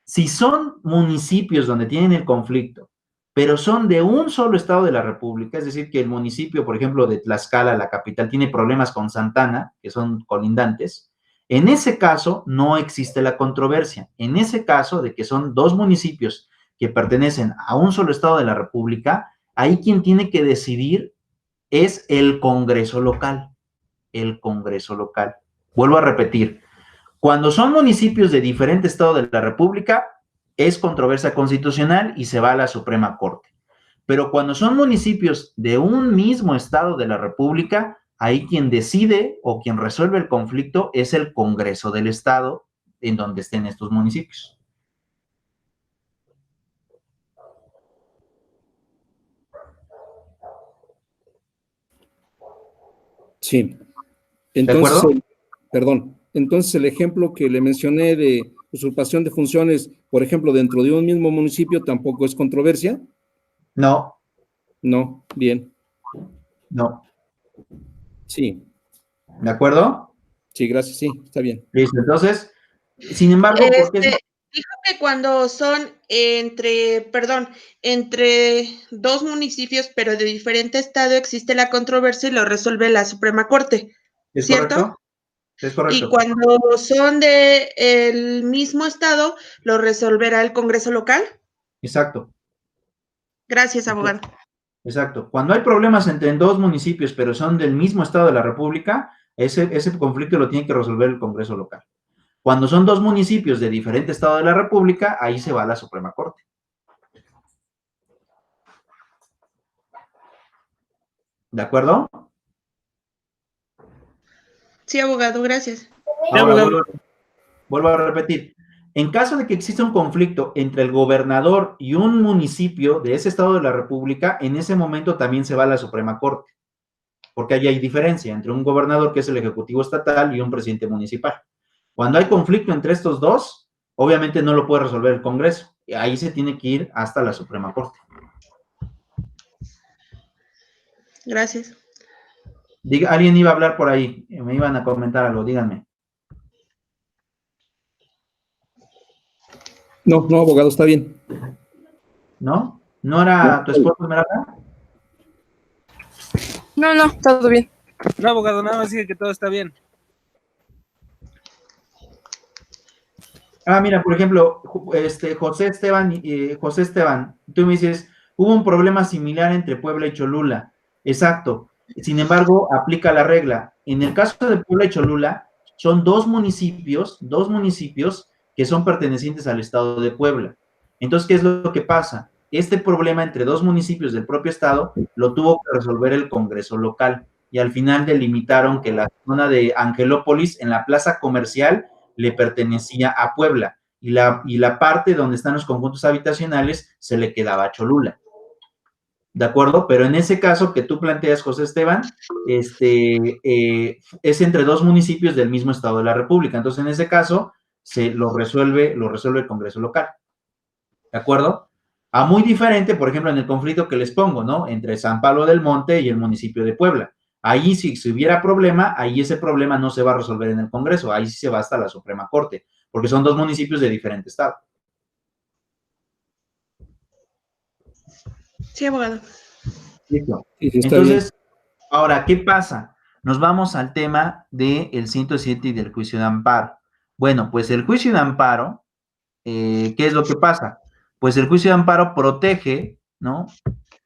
Si son municipios donde tienen el conflicto, pero son de un solo estado de la República, es decir, que el municipio, por ejemplo, de Tlaxcala, la capital, tiene problemas con Santana, que son colindantes, en ese caso no existe la controversia. En ese caso de que son dos municipios que pertenecen a un solo estado de la República, ahí quien tiene que decidir es el Congreso local. El Congreso local. Vuelvo a repetir, cuando son municipios de diferente estado de la República, es controversia constitucional y se va a la Suprema Corte. Pero cuando son municipios de un mismo estado de la República, ahí quien decide o quien resuelve el conflicto es el Congreso del Estado en donde estén estos municipios. Sí. ¿De acuerdo? Entonces el ejemplo que le mencioné de usurpación de funciones, por ejemplo, dentro de un mismo municipio, ¿tampoco es controversia? No. No, bien. No. Sí. ¿De acuerdo? Sí, gracias, sí, está bien. Listo, entonces, sin embargo, ¿por qué? Dijo que cuando son entre dos municipios, pero de diferente estado, existe la controversia y lo resuelve la Suprema Corte. ¿Es ¿cierto? correcto? Es correcto. Y cuando son de el mismo estado, lo resolverá el Congreso local. Exacto. Gracias, abogado. Exacto. Cuando hay problemas entre dos municipios, pero son del mismo estado de la República, ese conflicto lo tiene que resolver el Congreso local. Cuando son dos municipios de diferente estado de la República, ahí se va a la Suprema Corte. ¿De acuerdo? Sí, abogado, gracias. Ahora, vuelvo a repetir. En caso de que exista un conflicto entre el gobernador y un municipio de ese estado de la República, en ese momento también se va a la Suprema Corte, porque ahí hay diferencia entre un gobernador, que es el Ejecutivo Estatal, y un presidente municipal. Cuando hay conflicto entre estos dos, obviamente no lo puede resolver el Congreso, y ahí se tiene que ir hasta la Suprema Corte. Gracias. Alguien iba a hablar por ahí, me iban a comentar algo, díganme. No, abogado, está bien. ¿No? ¿No era tu esposo, Esmeralda? No, todo bien. No, abogado, nada más dice que todo está bien. Mira, por ejemplo, José Esteban, tú me dices, hubo un problema similar entre Puebla y Cholula. Exacto. Sin embargo, aplica la regla. En el caso de Puebla y Cholula, son dos municipios que son pertenecientes al estado de Puebla. Entonces, ¿qué es lo que pasa? Este problema entre dos municipios del propio estado lo tuvo que resolver el Congreso local y al final delimitaron que la zona de Angelópolis en la plaza comercial le pertenecía a Puebla y la parte donde están los conjuntos habitacionales se le quedaba a Cholula. ¿De acuerdo? Pero en ese caso que tú planteas, José Esteban, es entre dos municipios del mismo estado de la República. Entonces, en ese caso, lo resuelve el Congreso local. ¿De acuerdo? A muy diferente, por ejemplo, en el conflicto que les pongo, ¿no? Entre San Pablo del Monte y el municipio de Puebla. Ahí, si hubiera problema, ahí ese problema no se va a resolver en el Congreso, ahí sí se va hasta la Suprema Corte, porque son dos municipios de diferente estado. Sí, abogado. Listo. Sí, sí, está Entonces, bien. ahora, ¿qué pasa? Nos vamos al tema del 107 y del juicio de amparo. Bueno, pues el juicio de amparo, ¿qué es lo que pasa? Pues el juicio de amparo protege, ¿no?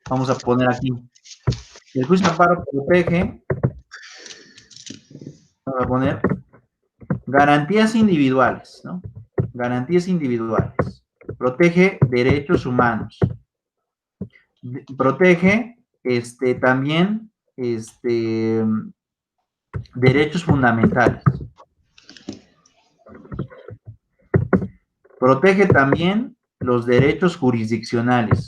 Vamos a poner aquí. El juicio de amparo protege, vamos a poner, garantías individuales, ¿no? Garantías individuales. Protege derechos humanos. Protege, también, derechos fundamentales. Protege también los derechos jurisdiccionales.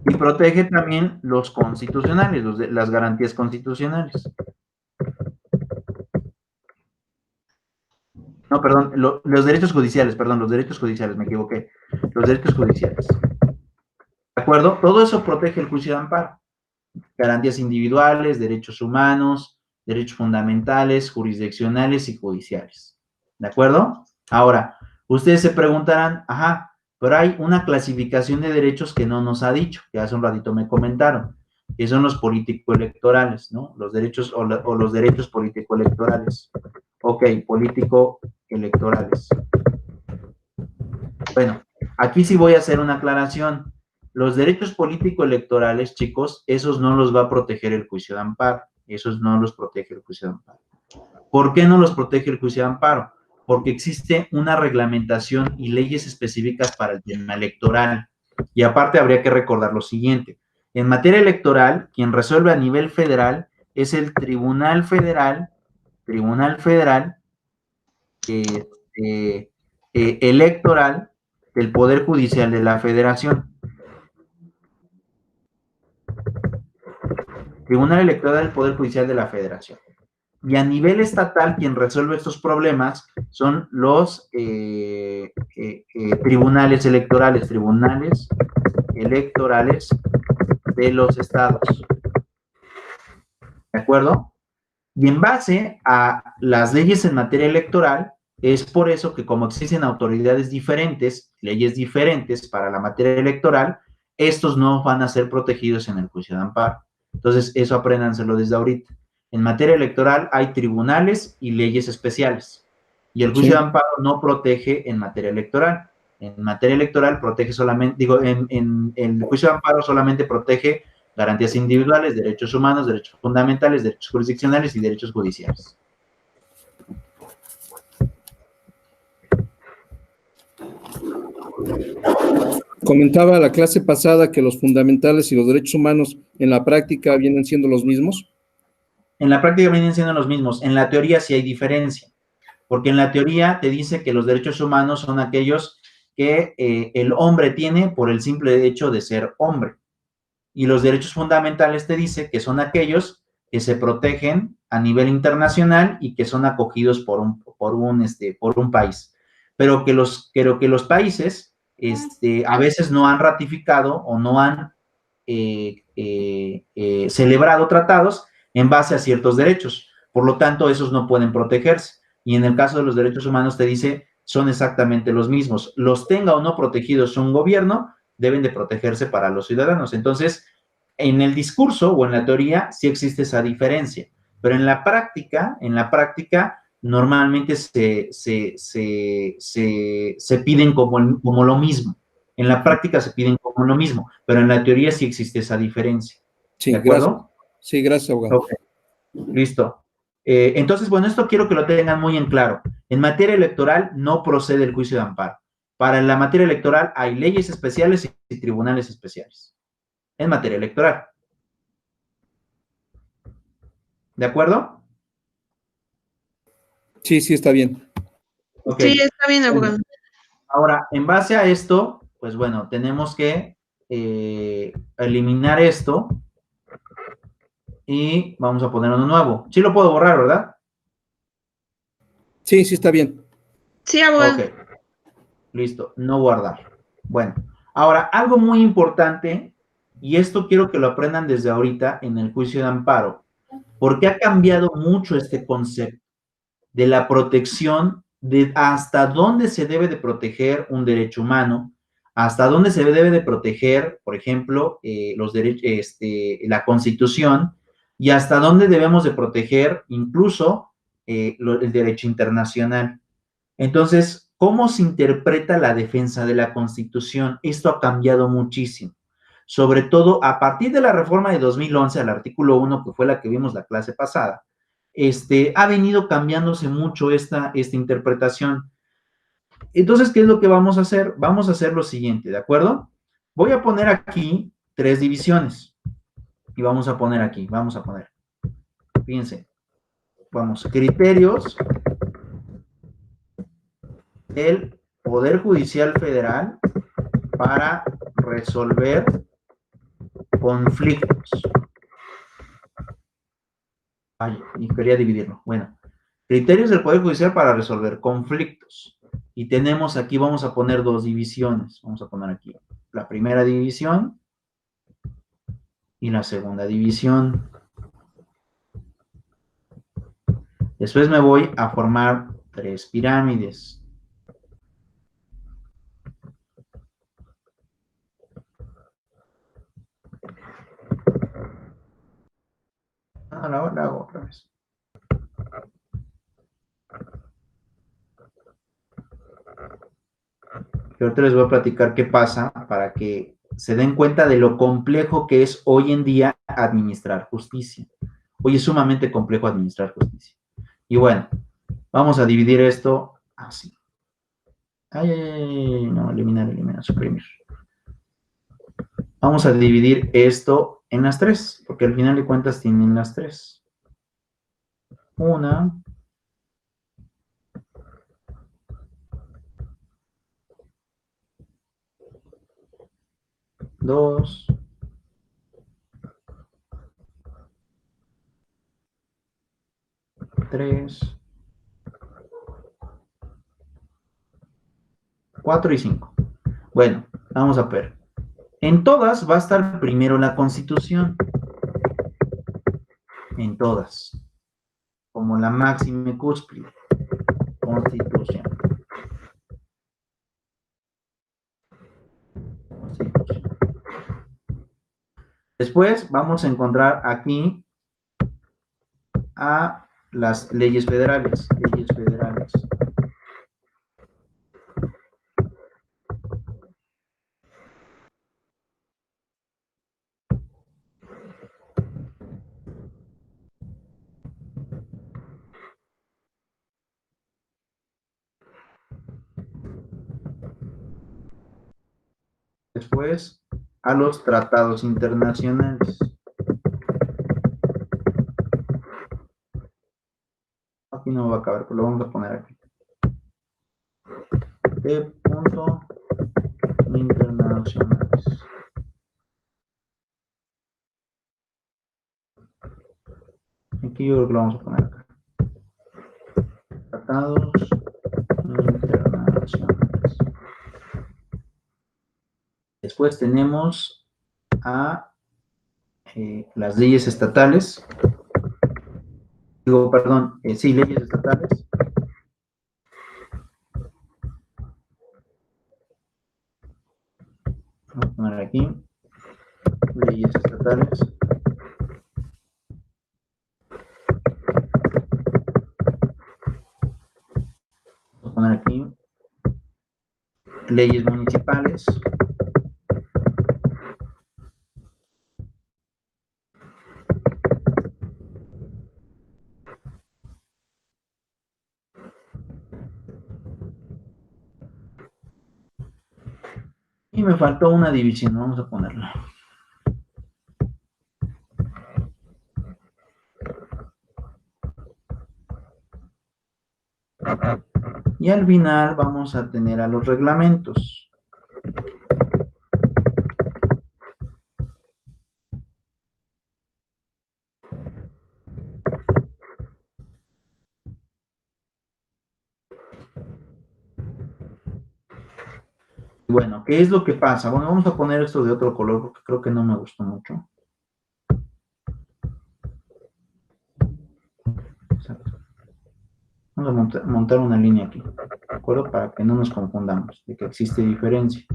Y protege también los constitucionales, las garantías constitucionales. No, perdón, los derechos judiciales, me equivoqué. Los derechos judiciales. ¿De acuerdo? Todo eso protege el juicio de amparo. Garantías individuales, derechos humanos, derechos fundamentales, jurisdiccionales y judiciales. ¿De acuerdo? Ahora, ustedes se preguntarán, ajá, pero hay una clasificación de derechos que no nos ha dicho, que hace un ratito me comentaron, que son los político-electorales, ¿no? Los derechos o los derechos político-electorales. Ok, político-electorales. Bueno, aquí sí voy a hacer una aclaración. Los derechos político-electorales, chicos, esos no los va a proteger el juicio de amparo. Esos no los protege el juicio de amparo. ¿Por qué no los protege el juicio de amparo? Porque existe una reglamentación y leyes específicas para el tema electoral. Y aparte habría que recordar lo siguiente. En materia electoral, quien resuelve a nivel federal es el Tribunal Federal Electoral del Poder Judicial de la Federación. Tribunal Electoral del Poder Judicial de la Federación. Y a nivel estatal, quien resuelve estos problemas son los tribunales electorales de los estados. ¿De acuerdo? Y en base a las leyes en materia electoral, es por eso que como existen autoridades diferentes, leyes diferentes para la materia electoral, estos no van a ser protegidos en el juicio de amparo. Entonces, eso apréndanselo desde ahorita. En materia electoral hay tribunales y leyes especiales. Y el juicio de amparo no protege en materia electoral. En materia electoral protege solamente, en el juicio de amparo solamente protege garantías individuales, derechos humanos, derechos fundamentales, derechos jurisdiccionales y derechos judiciales. Comentaba la clase pasada que los fundamentales y los derechos humanos en la práctica vienen siendo los mismos. En la práctica vienen siendo los mismos. En la teoría sí hay diferencia, porque en la teoría te dice que los derechos humanos son aquellos que el hombre tiene por el simple hecho de ser hombre. Y los derechos fundamentales te dice que son aquellos que se protegen a nivel internacional y que son acogidos por un país. Pero que los países a veces no han ratificado o no han celebrado tratados en base a ciertos derechos. Por lo tanto, esos no pueden protegerse. Y en el caso de los derechos humanos te dice, son exactamente los mismos. Los tenga o no protegidos un gobierno, deben de protegerse para los ciudadanos. Entonces, en el discurso o en la teoría sí existe esa diferencia, pero en la práctica normalmente se piden como lo mismo. En la práctica se piden como lo mismo, pero en la teoría sí existe esa diferencia. Sí, ¿De acuerdo? Gracias. Sí, gracias, abogado. Okay. Listo. Entonces, bueno, esto quiero que lo tengan muy en claro. En materia electoral no procede el juicio de amparo. Para la materia electoral hay leyes especiales y tribunales especiales. En materia electoral. ¿De acuerdo? Sí, sí, está bien. Ok. Sí, está bien, abogado. Ahora, en base a esto, pues bueno, tenemos que eliminar esto y vamos a poner uno nuevo. Sí lo puedo borrar, ¿verdad? Sí, sí, está bien. Sí, abogado. Ok, listo, no guardar. Bueno, ahora, algo muy importante, y esto quiero que lo aprendan desde ahorita en el juicio de amparo, porque ha cambiado mucho este concepto de la protección, de hasta dónde se debe de proteger un derecho humano, hasta dónde se debe de proteger, por ejemplo, los derechos, la Constitución, y hasta dónde debemos de proteger incluso el derecho internacional. Entonces, ¿cómo se interpreta la defensa de la Constitución? Esto ha cambiado muchísimo, sobre todo a partir de la reforma de 2011 al artículo 1, que fue la que vimos la clase pasada. Ha venido cambiándose mucho esta interpretación. Entonces, ¿qué es lo que vamos a hacer? Vamos a hacer lo siguiente, ¿de acuerdo? Voy a poner aquí 3 divisiones y vamos a poner aquí, fíjense, vamos, criterios del Poder Judicial Federal para resolver conflictos. Ay, y quería dividirlo. Bueno, criterios del Poder Judicial para resolver conflictos. Y tenemos aquí, vamos a poner 2 divisiones. Vamos a poner aquí la primera división y la segunda división. Después me voy a formar 3 pirámides. La hago otra vez. Y ahorita les voy a platicar qué pasa para que se den cuenta de lo complejo que es hoy en día administrar justicia. Hoy es sumamente complejo administrar justicia. Y bueno, vamos a dividir esto así. No, eliminar, suprimir. Vamos a dividir esto en las 3, porque al final de cuentas tienen las 3. Una, 2, 3, 4 y 5. Bueno, vamos a ver. En todas va a estar primero la Constitución. En todas. Como la máxima y cúspide. Constitución. Después vamos a encontrar aquí a las leyes federales. Leyes federales. Después a los tratados internacionales. Aquí no va a caber, pero lo vamos a poner aquí. De punto internacionales. Aquí yo creo que lo vamos a poner acá. Tratados internacionales. Después tenemos a las leyes estatales. Digo, perdón, sí, leyes estatales. Vamos a poner aquí. Leyes estatales. Vamos a poner aquí. Leyes municipales. me faltó una división, vamos a ponerla. Y al final vamos a tener a los reglamentos. Bueno, ¿qué es lo que pasa? Bueno, vamos a poner esto de otro color porque creo que no me gustó mucho. Exacto. Vamos a montar una línea aquí, ¿de acuerdo? Para que no nos confundamos de que existe diferencia.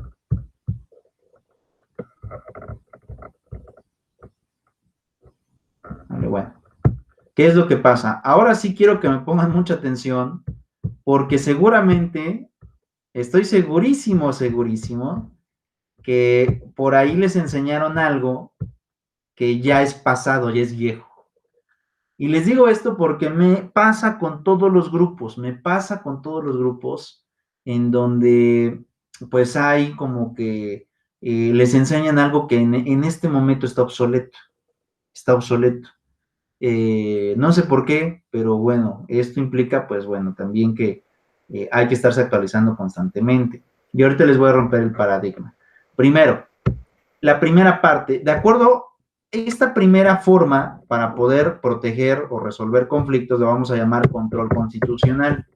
Vale, bueno. ¿Qué es lo que pasa? Ahora sí quiero que me pongan mucha atención porque seguramente, estoy segurísimo que por ahí les enseñaron algo que ya es pasado, ya es viejo. Y les digo esto porque me pasa con todos los grupos, en donde pues hay como que les enseñan algo que en este momento está obsoleto. No sé por qué, pero bueno, esto implica pues bueno, también que hay que estarse actualizando constantemente. Y ahorita les voy a romper el paradigma. Primero, la primera parte, de acuerdo, esta primera forma para poder proteger o resolver conflictos lo vamos a llamar control constitucional.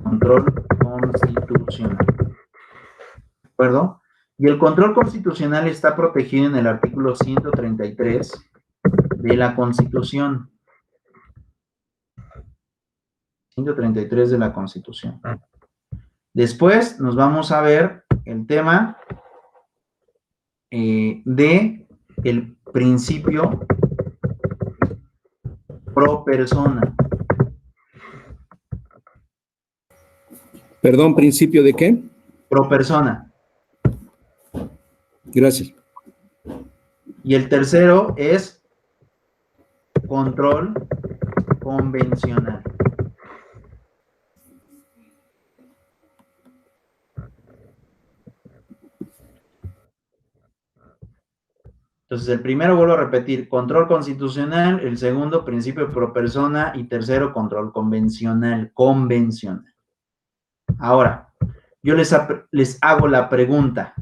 Control constitucional. ¿De acuerdo? Y el control constitucional está protegido en el artículo 133 de la Constitución. 133 de la Constitución. Después nos vamos a ver el tema de el principio pro persona. Perdón, ¿principio de qué? Pro persona. Gracias. Y el tercero es control convencional. Entonces, el primero, vuelvo a repetir, control constitucional, el segundo, principio pro persona, y tercero, control convencional. Ahora, yo les hago la pregunta,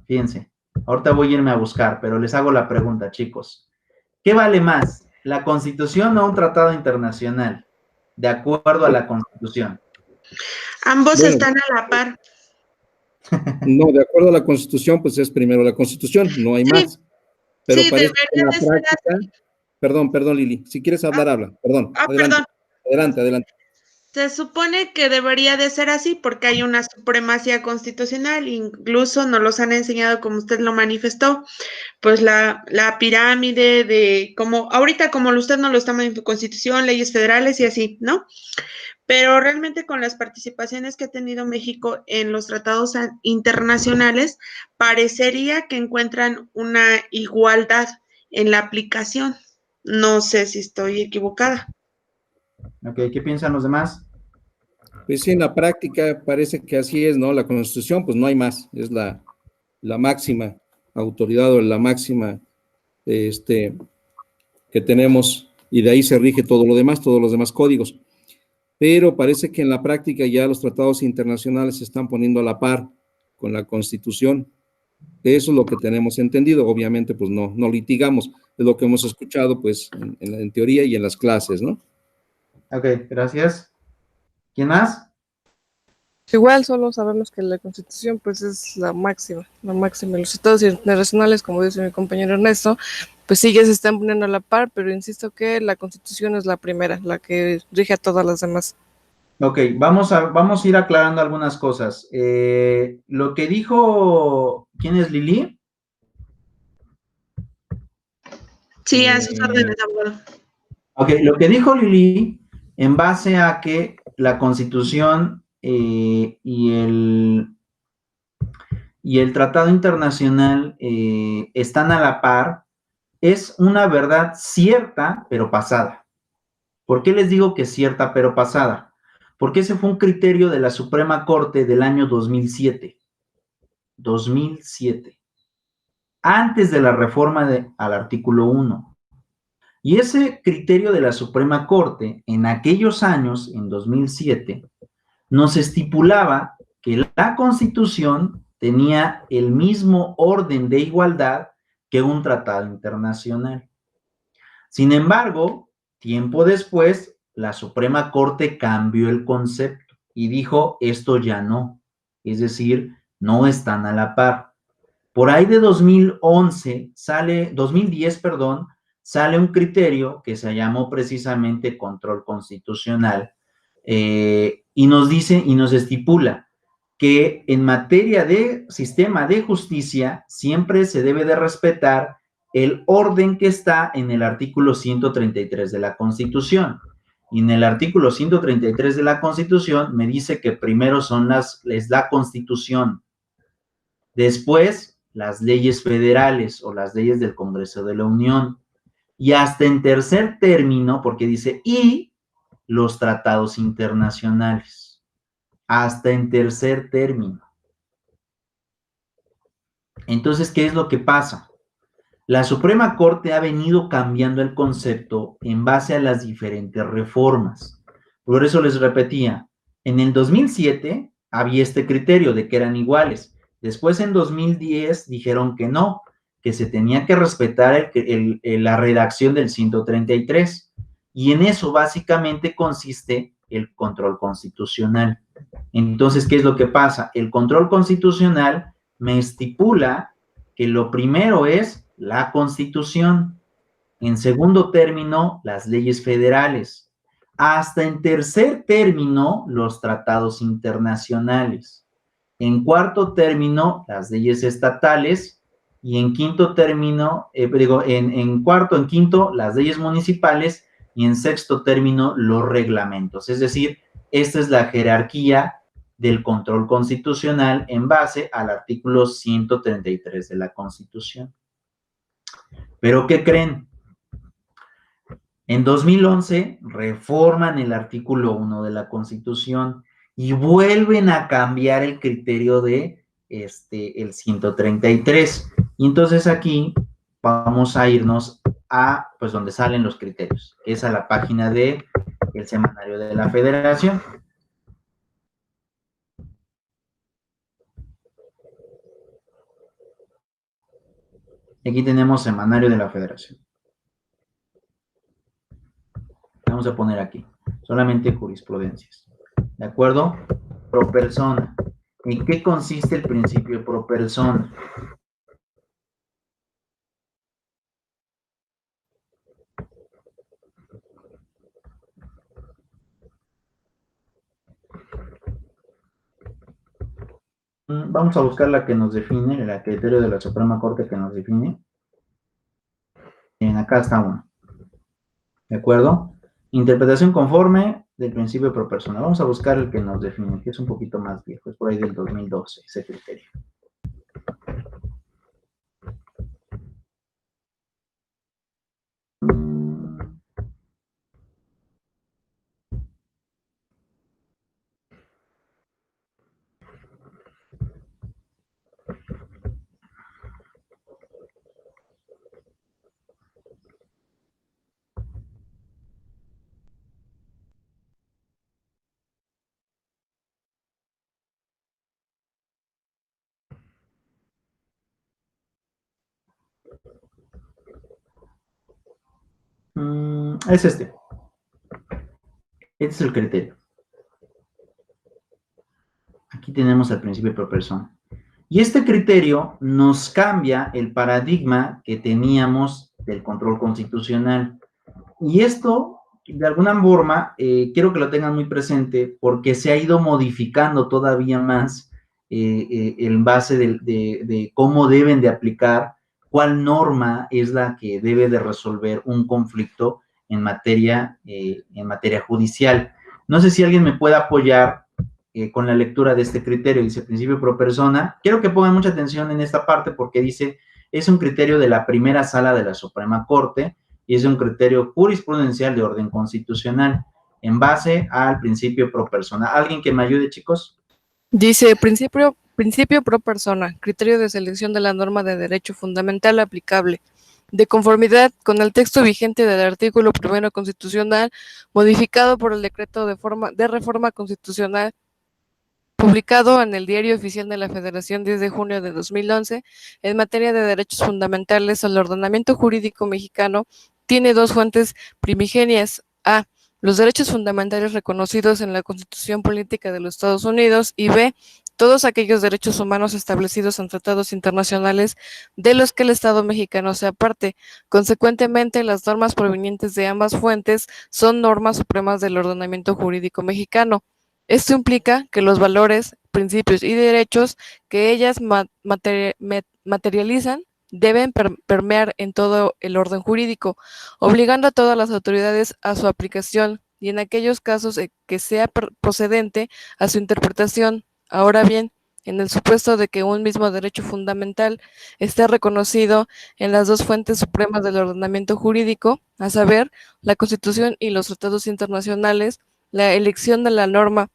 fíjense, ahorita voy a irme a buscar, pero les hago la pregunta, chicos. ¿Qué vale más, la Constitución o un tratado internacional? De acuerdo a la Constitución. Ambos están a la par. No, de acuerdo a la Constitución, pues es primero la Constitución, no hay más. Pero sí, parece que en la debería de práctica, ser así. Perdón, Lili, si quieres hablar, habla, perdón, Perdón. adelante. Se supone que debería de ser así porque hay una supremacía constitucional, incluso nos los han enseñado como usted lo manifestó, pues la pirámide de como, ahorita como usted nos lo está manifestando, Constitución, leyes federales y así, ¿no? Pero realmente con las participaciones que ha tenido México en los tratados internacionales, parecería que encuentran una igualdad en la aplicación. No sé si estoy equivocada. Ok, ¿qué piensan los demás? Pues sí, en la práctica parece que así es, ¿no? La Constitución, pues no hay más, es la máxima autoridad o la máxima que tenemos, y de ahí se rige todo lo demás, todos los demás códigos. Pero parece que en la práctica ya los tratados internacionales se están poniendo a la par con la Constitución. Eso es lo que tenemos entendido. Obviamente, pues no litigamos, es lo que hemos escuchado, pues, en teoría y en las clases, ¿no? Ok, gracias. ¿Quién más? Igual solo sabemos que la Constitución pues es la máxima. Los tratados internacionales, como dice mi compañero Ernesto, pues sí ya se están poniendo a la par, pero insisto que la Constitución es la primera, la que rige a todas las demás. Ok, vamos a ir aclarando algunas cosas. Lo que dijo, ¿quién es Lili? Sí, a sus órdenes, abogado. Ok, lo que dijo Lili, en base a que la Constitución y el Tratado Internacional están a la par, es una verdad cierta, pero pasada. ¿Por qué les digo que es cierta pero pasada? Porque ese fue un criterio de la Suprema Corte del año 2007. 2007. Antes de la reforma al artículo 1. Y ese criterio de la Suprema Corte, en aquellos años, en 2007, nos estipulaba que la Constitución tenía el mismo orden de igualdad que un tratado internacional. Sin embargo, tiempo después, la Suprema Corte cambió el concepto y dijo, esto ya no, es decir, no están a la par. Por ahí de 2010, sale un criterio que se llamó precisamente control constitucional, y nos dice y nos estipula que en materia de sistema de justicia siempre se debe de respetar el orden que está en el artículo 133 de la Constitución. Y en el artículo 133 de la Constitución me dice que primero es la Constitución, después las leyes federales o las leyes del Congreso de la Unión, y hasta en tercer término, porque dice, y los tratados internacionales, hasta en tercer término. Entonces, ¿qué es lo que pasa? La Suprema Corte ha venido cambiando el concepto en base a las diferentes reformas. Por eso les repetía, en el 2007 había este criterio de que eran iguales. Después, en 2010, dijeron que no, que se tenía que respetar la redacción del 133. Y en eso básicamente consiste el control constitucional. Entonces, ¿qué es lo que pasa? El control constitucional me estipula que lo primero es la Constitución, en segundo término, las leyes federales, hasta en tercer término, los tratados internacionales, en cuarto término, las leyes estatales, y en quinto término, en cuarto, en quinto, las leyes municipales, y en sexto término, los reglamentos. Es decir, esta es la jerarquía del control constitucional en base al artículo 133 de la Constitución. ¿Pero qué creen? En 2011 reforman el artículo 1 de la Constitución y vuelven a cambiar el criterio de el 133. Y entonces aquí vamos a irnos a, pues, donde salen los criterios, que es a la página del Semanario de la Federación. Aquí tenemos Semanario de la Federación. Vamos a poner aquí, solamente jurisprudencias. ¿De acuerdo? Pro persona. ¿En qué consiste el principio pro persona? Vamos a buscar la que nos define, el criterio de la Suprema Corte que nos define. Bien, acá está uno. ¿De acuerdo? Interpretación conforme del principio pro persona. Vamos a buscar el que nos define, que es un poquito más viejo, es por ahí del 2012, ese criterio. Es este. Este es el criterio. Aquí tenemos el principio pro persona. Y este criterio nos cambia el paradigma que teníamos del control constitucional. Y esto, de alguna forma, quiero que lo tengan muy presente porque se ha ido modificando todavía más en base de cómo deben de aplicar, cuál norma es la que debe de resolver un conflicto en materia judicial. No sé si alguien me puede apoyar con la lectura de este criterio. Dice principio pro persona. Quiero que pongan mucha atención en esta parte porque dice, es un criterio de la primera sala de la Suprema Corte y es un criterio jurisprudencial de orden constitucional en base al principio pro persona. ¿Alguien que me ayude, chicos? Dice, principio pro persona, criterio de selección de la norma de derecho fundamental aplicable, de conformidad con el texto vigente del artículo 1 constitucional, modificado por el decreto de reforma constitucional, publicado en el Diario Oficial de la Federación 10 de junio de 2011, en materia de derechos fundamentales, el ordenamiento jurídico mexicano tiene dos fuentes primigenias: A, los derechos fundamentales reconocidos en la Constitución Política de los Estados Unidos, y B, todos aquellos derechos humanos establecidos en tratados internacionales de los que el Estado mexicano sea parte. Consecuentemente, las normas provenientes de ambas fuentes son normas supremas del ordenamiento jurídico mexicano. Esto implica que los valores, principios y derechos que ellas materializan deben permear en todo el orden jurídico, obligando a todas las autoridades a su aplicación y en aquellos casos que sea procedente a su interpretación. Ahora bien, en el supuesto de que un mismo derecho fundamental esté reconocido en las dos fuentes supremas del ordenamiento jurídico, a saber, la Constitución y los tratados internacionales, la elección de la norma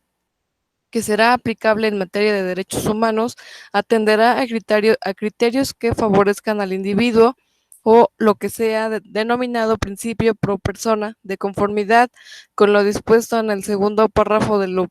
que será aplicable en materia de derechos humanos atenderá a criterios que favorezcan al individuo o lo que sea denominado principio pro persona, de conformidad con lo dispuesto en el segundo párrafo del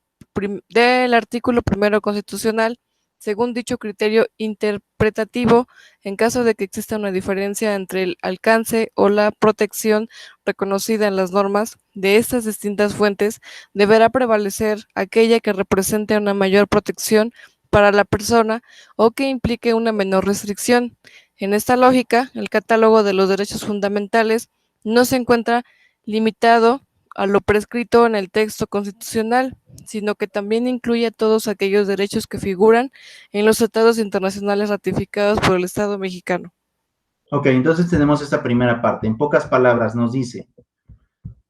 artículo 1 constitucional, según dicho criterio interpretativo, en caso de que exista una diferencia entre el alcance o la protección reconocida en las normas de estas distintas fuentes, deberá prevalecer aquella que represente una mayor protección para la persona o que implique una menor restricción. En esta lógica, el catálogo de los derechos fundamentales no se encuentra limitado a lo prescrito en el texto constitucional, sino que también incluye todos aquellos derechos que figuran en los tratados internacionales ratificados por el Estado mexicano. Ok, entonces tenemos esta primera parte. En pocas palabras nos dice,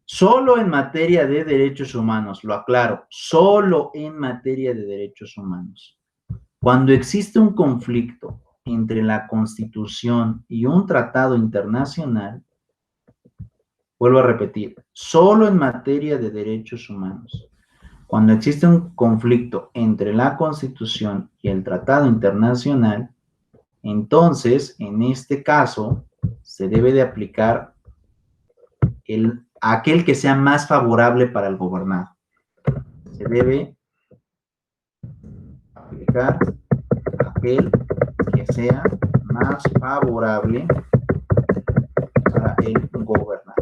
solo en materia de derechos humanos, lo aclaro, solo en materia de derechos humanos, cuando existe un conflicto entre la Constitución y un tratado internacional, vuelvo a repetir, solo en materia de derechos humanos, cuando existe un conflicto entre la Constitución y el tratado internacional, entonces, en este caso, se debe de aplicar aquel que sea más favorable para el gobernado. Se debe aplicar aquel que sea más favorable para el gobernado.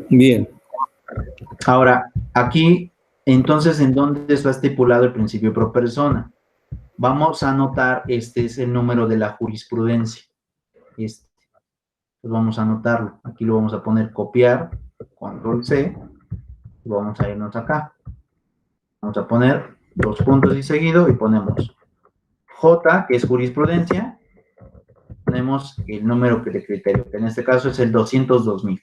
Bien. Ahora, aquí, entonces, ¿en dónde está estipulado el principio pro persona? Vamos a anotar, este es el número de la jurisprudencia. Pues vamos a anotarlo. Aquí lo vamos a poner copiar, control C, y vamos a irnos acá. Vamos a poner dos puntos y seguido y ponemos J, que es jurisprudencia, ponemos el número de criterio, que en este caso es el 202,000.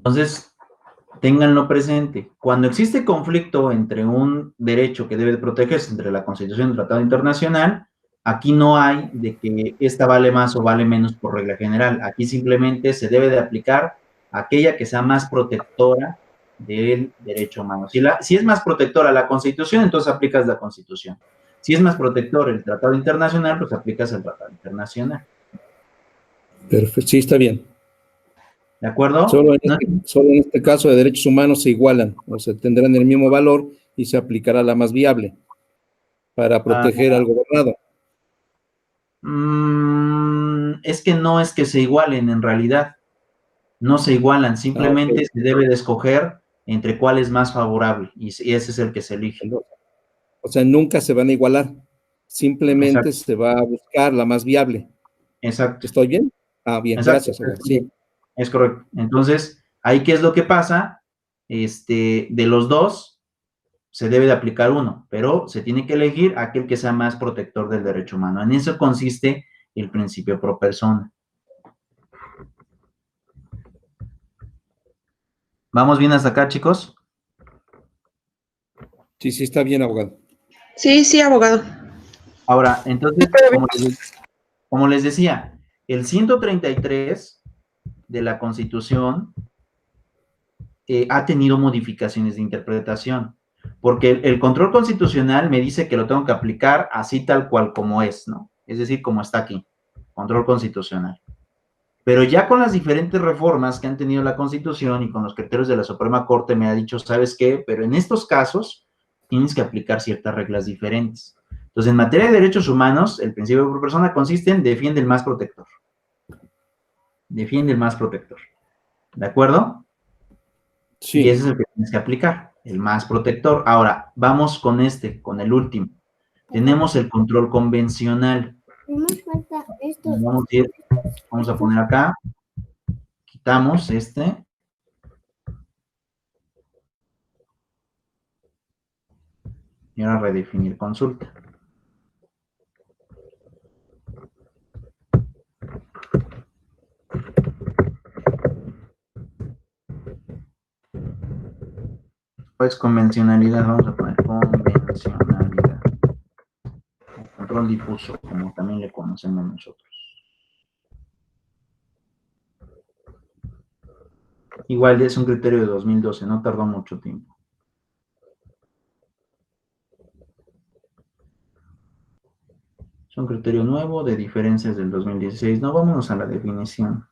Entonces, ténganlo presente. Cuando existe conflicto entre un derecho que debe de protegerse entre la Constitución y el Tratado Internacional, aquí no hay de que esta vale más o vale menos por regla general. Aquí simplemente se debe de aplicar aquella que sea más protectora del derecho humano. Si es más protectora la Constitución, entonces aplicas la Constitución. Si es más protector el Tratado Internacional, pues aplicas el Tratado Internacional. Perfecto, sí, está bien. ¿De acuerdo? Solo en este caso de derechos humanos se igualan, o sea, tendrán el mismo valor y se aplicará la más viable para proteger al gobernado. Es que no es que se igualen en realidad, no se igualan, simplemente se debe de escoger entre cuál es más favorable y ese es el que se elige. O sea, nunca se van a igualar. simplemente Exacto. se va a buscar la más viable. Exacto. ¿Estoy bien? Ah, bien, Exacto. gracias. Sí. Es correcto. Entonces, ahí qué es lo que pasa, de los dos se debe de aplicar uno, pero se tiene que elegir aquel que sea más protector del derecho humano. En eso consiste el principio pro persona. ¿Vamos bien hasta acá, chicos? Sí, sí, está bien, abogado. Sí, sí, abogado. Ahora, entonces, como les decía, el 133 de la Constitución ha tenido modificaciones de interpretación, porque el control constitucional me dice que lo tengo que aplicar así tal cual como es, ¿no? Es decir, como está aquí, control constitucional. Pero ya con las diferentes reformas que han tenido la Constitución y con los criterios de la Suprema Corte me ha dicho, ¿sabes qué? Pero en estos casos tienes que aplicar ciertas reglas diferentes. Entonces, en materia de derechos humanos, el principio por persona consiste en defiende el más protector. Defiende el más protector. ¿De acuerdo? Sí. Y ese es el que tienes que aplicar, el más protector. Ahora, vamos con con el último. Tenemos el control convencional. Vamos a poner acá. Quitamos este. Y ahora redefinir consulta. Pues convencionalidad, vamos a poner convencionalidad. Control difuso, como también le conocemos nosotros. Igual es un criterio de 2012, no tardó mucho tiempo. Es un criterio nuevo de diferencias del 2016. No, vámonos a la definición.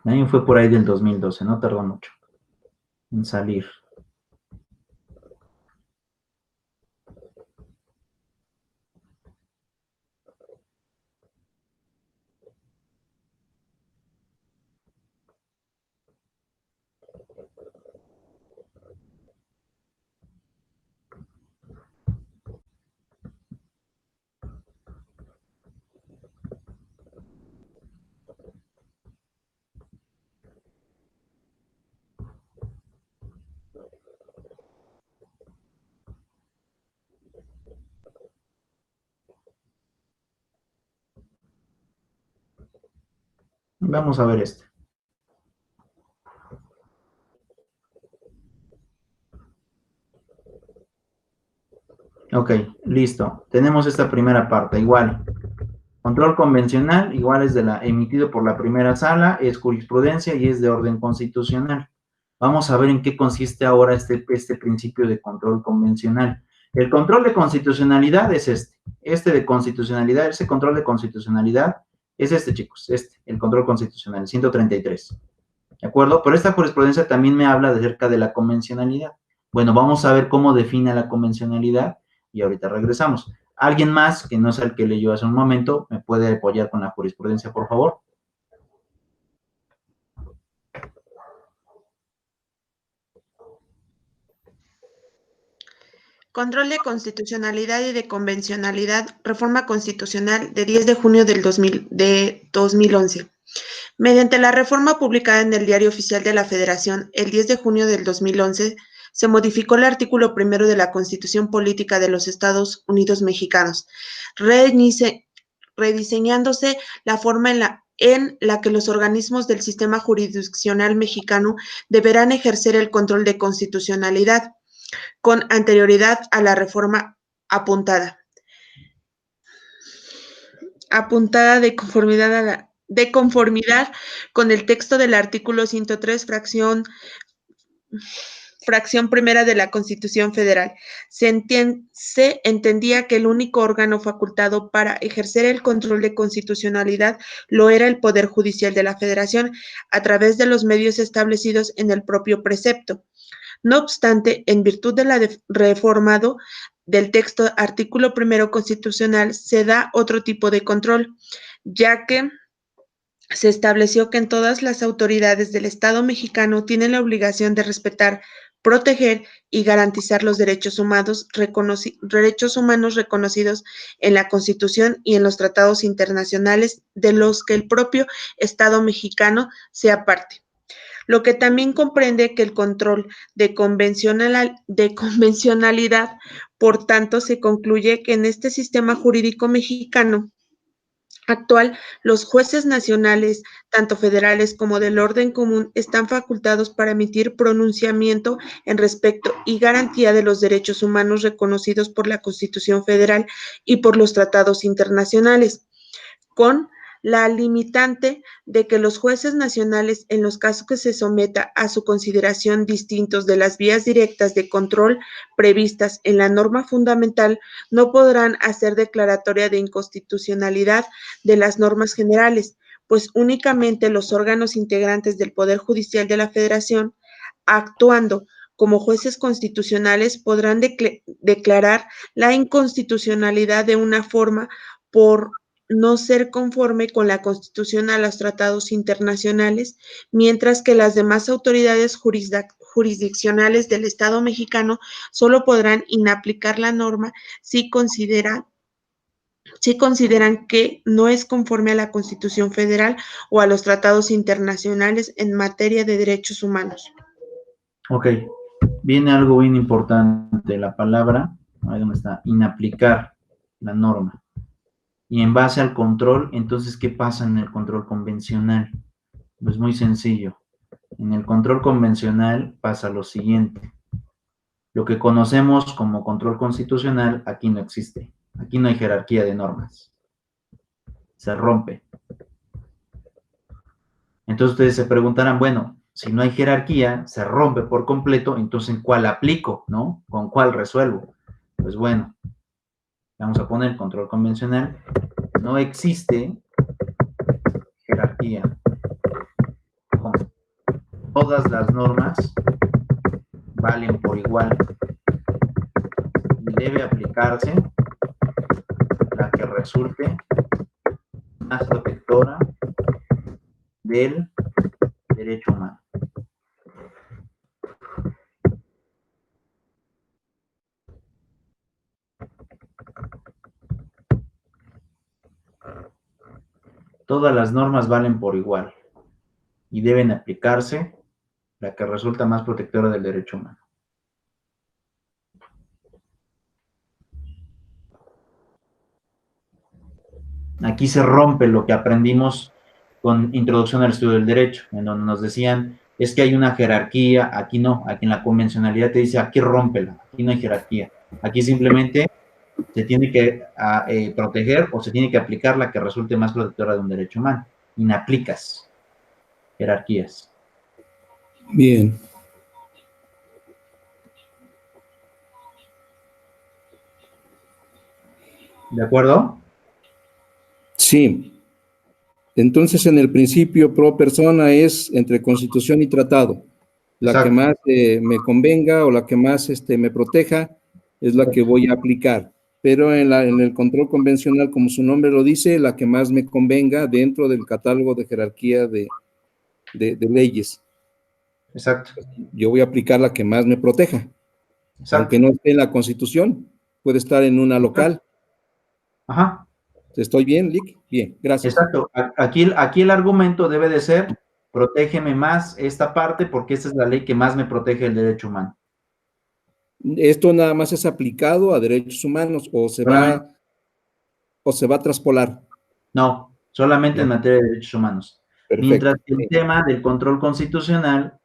También fue por ahí del 2012, no tardó mucho en salir. Vamos a ver este. Ok, listo. Tenemos esta primera parte, igual. Control convencional, igual es emitido por la primera sala, es jurisprudencia y es de orden constitucional. Vamos a ver en qué consiste ahora este principio de control convencional. El control de constitucionalidad es este de constitucionalidad, ese control de constitucionalidad es chicos, el control constitucional, 133. ¿De acuerdo? Pero esta jurisprudencia también me habla acerca de la convencionalidad. Bueno, vamos a ver cómo define la convencionalidad y ahorita regresamos. ¿Alguien más que no sea el que leyó hace un momento me puede apoyar con la jurisprudencia, por favor? Control de constitucionalidad y de convencionalidad, reforma constitucional de 10 de junio de 2011. Mediante la reforma publicada en el Diario Oficial de la Federación el 10 de junio del 2011, se modificó el artículo 1 de la Constitución Política de los Estados Unidos Mexicanos, rediseñándose la forma en la que los organismos del sistema jurisdiccional mexicano deberán ejercer el control de constitucionalidad con anterioridad a la reforma apuntada de conformidad con el texto del artículo 103, fracción primera de la Constitución Federal. Se entendía que el único órgano facultado para ejercer el control de constitucionalidad lo era el Poder Judicial de la Federación, a través de los medios establecidos en el propio precepto. No obstante, en virtud de la reformado del texto artículo 1 constitucional, se da otro tipo de control, ya que se estableció que en todas las autoridades del Estado mexicano tienen la obligación de respetar proteger y garantizar los derechos humanos reconocidos en la Constitución y en los tratados internacionales de los que el propio Estado mexicano sea parte. Lo que también comprende que el control de convencionalidad, por tanto, se concluye que en este sistema jurídico mexicano actual, los jueces nacionales, tanto federales como del orden común, están facultados para emitir pronunciamiento en respecto y garantía de los derechos humanos reconocidos por la Constitución Federal y por los tratados internacionales, con la limitante de que los jueces nacionales, en los casos que se someta a su consideración distintos de las vías directas de control previstas en la norma fundamental, no podrán hacer declaratoria de inconstitucionalidad de las normas generales, pues únicamente los órganos integrantes del Poder Judicial de la Federación, actuando como jueces constitucionales, podrán declarar la inconstitucionalidad de una forma por no ser conforme con la Constitución a los tratados internacionales, mientras que las demás autoridades jurisdiccionales del Estado mexicano solo podrán inaplicar la norma si consideran que no es conforme a la Constitución Federal o a los tratados internacionales en materia de derechos humanos. Ok, viene algo bien importante, la palabra, ahí donde está, inaplicar la norma. Y en base al control, entonces, ¿qué pasa en el control convencional? Pues muy sencillo. En el control convencional pasa lo siguiente. Lo que conocemos como control constitucional, aquí no existe. Aquí no hay jerarquía de normas. Se rompe. Entonces ustedes se preguntarán, bueno, si no hay jerarquía, se rompe por completo, entonces ¿en cuál aplico, no? ¿Con cuál resuelvo? Pues bueno, vamos a poner control convencional. No existe jerarquía. Todas las normas valen por igual y debe aplicarse la que resulte más protectora del derecho humano. Todas las normas valen por igual y deben aplicarse la que resulta más protectora del derecho humano. Aquí se rompe lo que aprendimos con Introducción al Estudio del Derecho, en donde nos decían, es que hay una jerarquía, aquí no, aquí en la convencionalidad te dice, aquí rómpela, aquí no hay jerarquía, aquí simplemente se tiene que proteger o se tiene que aplicar la que resulte más protectora de un derecho humano. Inaplicas jerarquías. Bien. ¿De acuerdo? Sí. Entonces, en el principio pro persona es entre Constitución y tratado. La Exacto. que más me convenga o la que más me proteja es la que voy a aplicar. Pero en el control convencional, como su nombre lo dice, la que más me convenga dentro del catálogo de jerarquía de leyes. Exacto. Yo voy a aplicar la que más me proteja. Exacto. Aunque no esté en la Constitución, puede estar en una local. Ajá. ¿Estoy bien, Lick? Bien, gracias. Exacto. Aquí el argumento debe de ser, protégeme más esta parte porque esta es la ley que más me protege el derecho humano. ¿Esto nada más es aplicado a derechos humanos o se va a traspolar? No, solamente en materia de derechos humanos. Perfecto. Mientras que el tema del control constitucional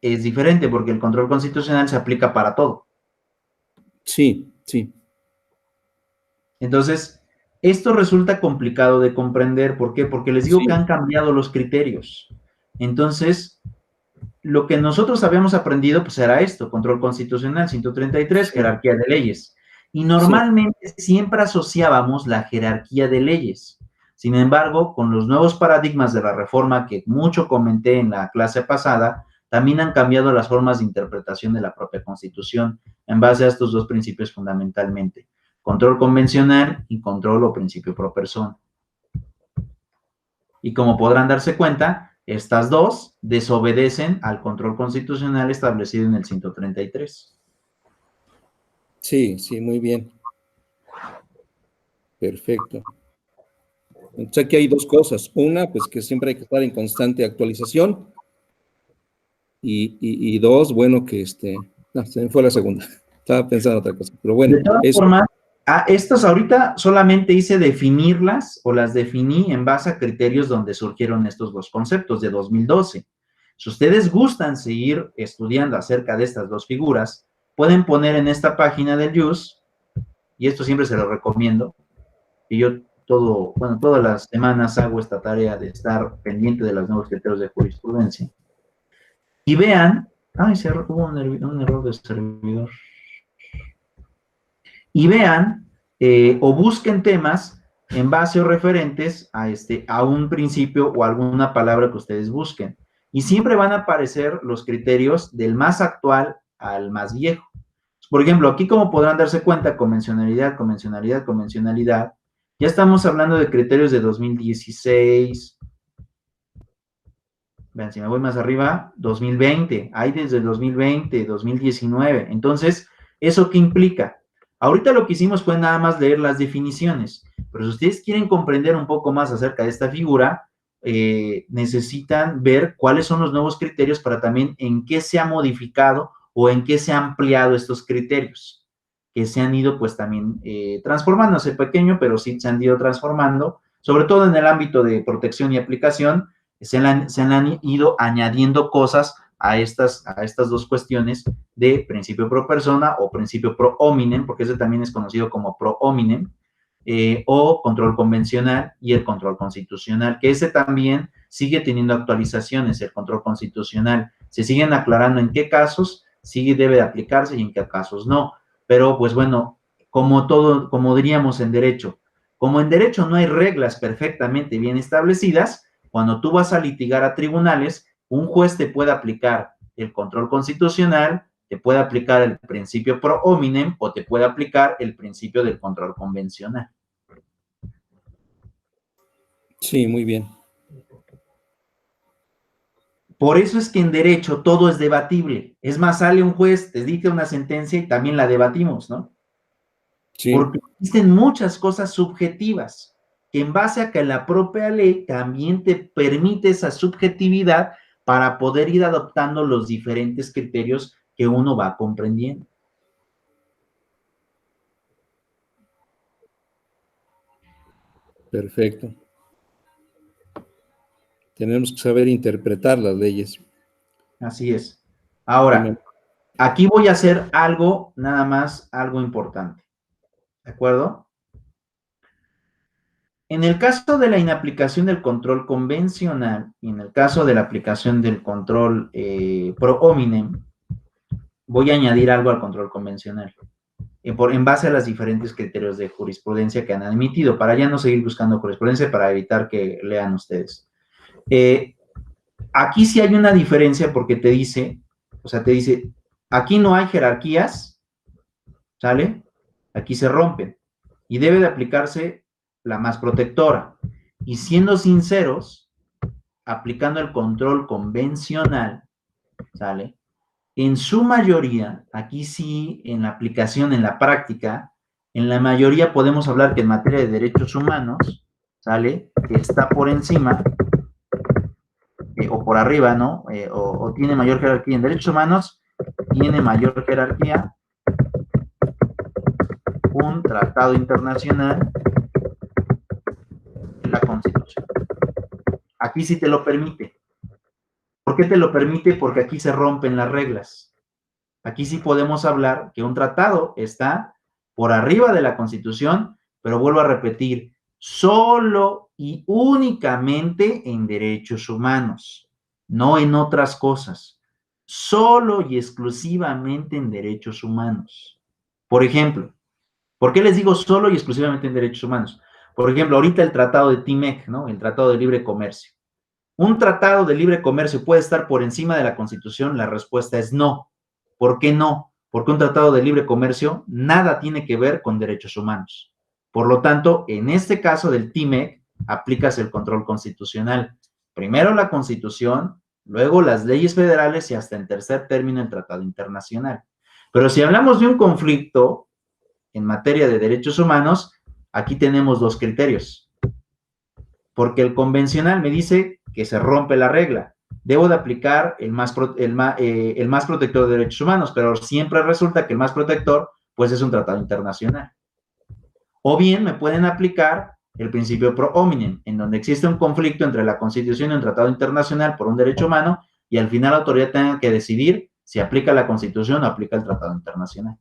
es diferente porque el control constitucional se aplica para todo. Sí, sí. Entonces, esto resulta complicado de comprender. ¿Por qué? Porque les digo que han cambiado los criterios. Entonces, lo que nosotros habíamos aprendido, pues era esto, control constitucional, 133, jerarquía de leyes. Y normalmente siempre asociábamos la jerarquía de leyes. Sin embargo, con los nuevos paradigmas de la reforma que mucho comenté en la clase pasada, también han cambiado las formas de interpretación de la propia Constitución en base a estos dos principios fundamentalmente. Control convencional y control o principio pro persona. Y como podrán darse cuenta, Estas dos desobedecen al control constitucional establecido en el 133. Sí, sí, muy bien. Perfecto. Entonces aquí hay dos cosas. Una, pues que siempre hay que estar en constante actualización. Y dos, bueno, que no, se me fue la segunda. Estaba pensando otra cosa. Pero bueno, De todas eso. formas, estas ahorita solamente hice definirlas o las definí en base a criterios donde surgieron estos dos conceptos de 2012. Si ustedes gustan seguir estudiando acerca de estas dos figuras, pueden poner en esta página del JUS, y esto siempre se lo recomiendo, y yo todas las semanas hago esta tarea de estar pendiente de los nuevos criterios de jurisprudencia. Y vean, hubo un error de servidor. Y vean o busquen temas en base o referentes a un principio o alguna palabra que ustedes busquen. Y siempre van a aparecer los criterios del más actual al más viejo. Por ejemplo, aquí como podrán darse cuenta, convencionalidad, convencionalidad, convencionalidad, ya estamos hablando de criterios de 2016. Vean, si me voy más arriba, 2020, hay desde 2020, 2019. Entonces, ¿eso qué implica? Ahorita lo que hicimos fue nada más leer las definiciones, pero si ustedes quieren comprender un poco más acerca de esta figura, necesitan ver cuáles son los nuevos criterios para también en qué se ha modificado o en qué se han ampliado estos criterios, que se han ido pues también transformándose pequeño, pero sí se han ido transformando, sobre todo en el ámbito de protección y aplicación, se han ido añadiendo cosas a estas dos cuestiones de principio pro persona o principio pro hominem, porque ese también es conocido como pro hominem, o control convencional y el control constitucional, que ese también sigue teniendo actualizaciones, el control constitucional. Se siguen aclarando en qué casos sí debe de aplicarse y en qué casos no. Pero, pues bueno, como diríamos en derecho, como en derecho no hay reglas perfectamente bien establecidas, cuando tú vas a litigar a tribunales, un juez te puede aplicar el control constitucional, te puede aplicar el principio pro hominem o te puede aplicar el principio del control convencional. Sí, muy bien. Por eso es que en derecho todo es debatible. Es más, sale un juez, te dicta una sentencia y también la debatimos, ¿no? Sí. Porque existen muchas cosas subjetivas que en base a que la propia ley también te permite esa subjetividad para poder ir adoptando los diferentes criterios que uno va comprendiendo. Perfecto. Tenemos que saber interpretar las leyes. Así es. Ahora, aquí voy a hacer algo, nada más, algo importante. ¿De acuerdo? En el caso de la inaplicación del control convencional y en el caso de la aplicación del control pro hominem, voy a añadir algo al control convencional en base a los diferentes criterios de jurisprudencia que han emitido, para ya no seguir buscando jurisprudencia, para evitar que lean ustedes. Aquí sí hay una diferencia porque te dice, aquí no hay jerarquías, ¿sale? Aquí se rompen y debe de aplicarse la más protectora. Y siendo sinceros, aplicando el control convencional, ¿sale? En su mayoría, aquí sí, en la aplicación, en la práctica, en la mayoría podemos hablar que en materia de derechos humanos, ¿sale? Que está por encima o por arriba, ¿no? O tiene mayor jerarquía. En derechos humanos tiene mayor jerarquía un tratado internacional de la Constitución. Aquí sí te lo permite. ¿Por qué te lo permite? Porque aquí se rompen las reglas. Aquí sí podemos hablar que un tratado está por arriba de la Constitución, pero vuelvo a repetir, solo y únicamente en derechos humanos, no en otras cosas, solo y exclusivamente en derechos humanos. Por ejemplo, ¿por qué les digo solo y exclusivamente en derechos humanos? Por ejemplo, ahorita el tratado de TIMEC, ¿no? El tratado de libre comercio. ¿Un tratado de libre comercio puede estar por encima de la Constitución? La respuesta es no. ¿Por qué no? Porque un tratado de libre comercio nada tiene que ver con derechos humanos. Por lo tanto, en este caso del TIMEC, aplicas el control constitucional. Primero la Constitución, luego las leyes federales y hasta en tercer término el tratado internacional. Pero si hablamos de un conflicto en materia de derechos humanos, aquí tenemos dos criterios. Porque el convencional me dice que se rompe la regla. Debo de aplicar el más protector de derechos humanos, pero siempre resulta que el más protector, pues es un tratado internacional. O bien me pueden aplicar el principio pro hominem, en donde existe un conflicto entre la Constitución y un tratado internacional por un derecho humano, y al final la autoridad tenga que decidir si aplica la Constitución o aplica el tratado internacional.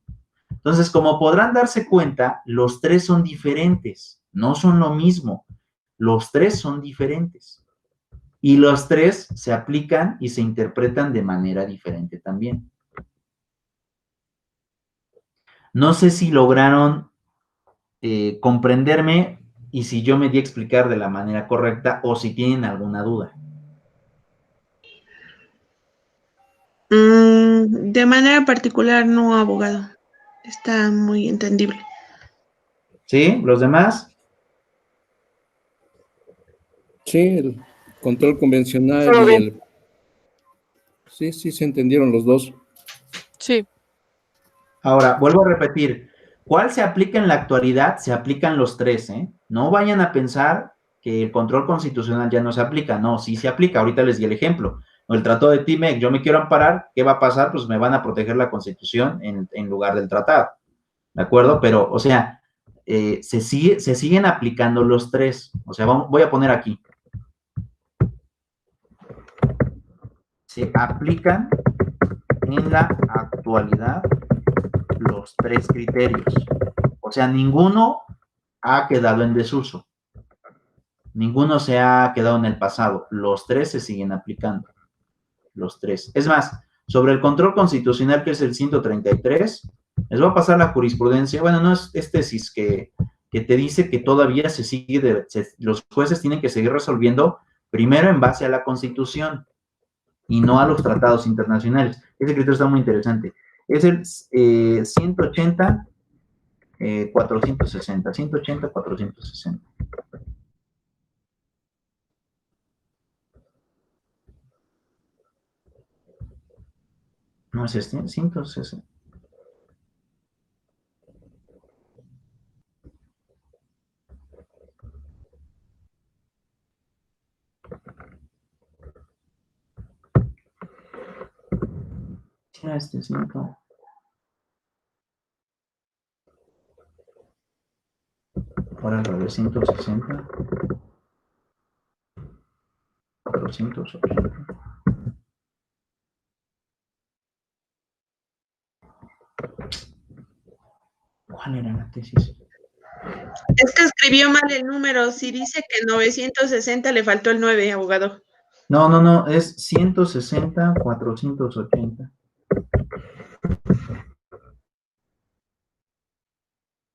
Entonces, como podrán darse cuenta, los tres son diferentes, no son lo mismo. Los tres son diferentes. Y los tres se aplican y se interpretan de manera diferente también. No sé si lograron comprenderme y si yo me di a explicar de la manera correcta o si tienen alguna duda. De manera particular, no, abogado. Está muy entendible. ¿Sí? ¿Los demás? Sí, el control convencional Todo y bien. el... Sí, sí, se entendieron los dos. Sí. Ahora, vuelvo a repetir, ¿cuál se aplica en la actualidad? Se aplican los tres, ¿eh? No vayan a pensar que el control constitucional ya no se aplica. No, sí se aplica. Ahorita les di el ejemplo. El tratado de TIMEC, yo me quiero amparar, ¿qué va a pasar? Pues me van a proteger la Constitución en lugar del tratado. ¿De acuerdo? Pero, o sea, se siguen aplicando los tres. O sea, voy a poner aquí. Se aplican en la actualidad los tres criterios. O sea, ninguno ha quedado en desuso. Ninguno se ha quedado en el pasado. Los tres se siguen aplicando. Los tres. Es más, sobre el control constitucional, que es el 133, les voy a pasar la jurisprudencia. Bueno, no es tesis que te dice que todavía se sigue, los jueces tienen que seguir resolviendo primero en base a la Constitución y no a los tratados internacionales. Ese criterio está muy interesante. Es el 180, 460. 180, 460. No es este, 160. Este 5. Ahora lo de 160. 480. ¿Cuál era la tesis? Es que escribió mal el número. Si dice que 960, le faltó el 9, abogado. No, es 160, 480.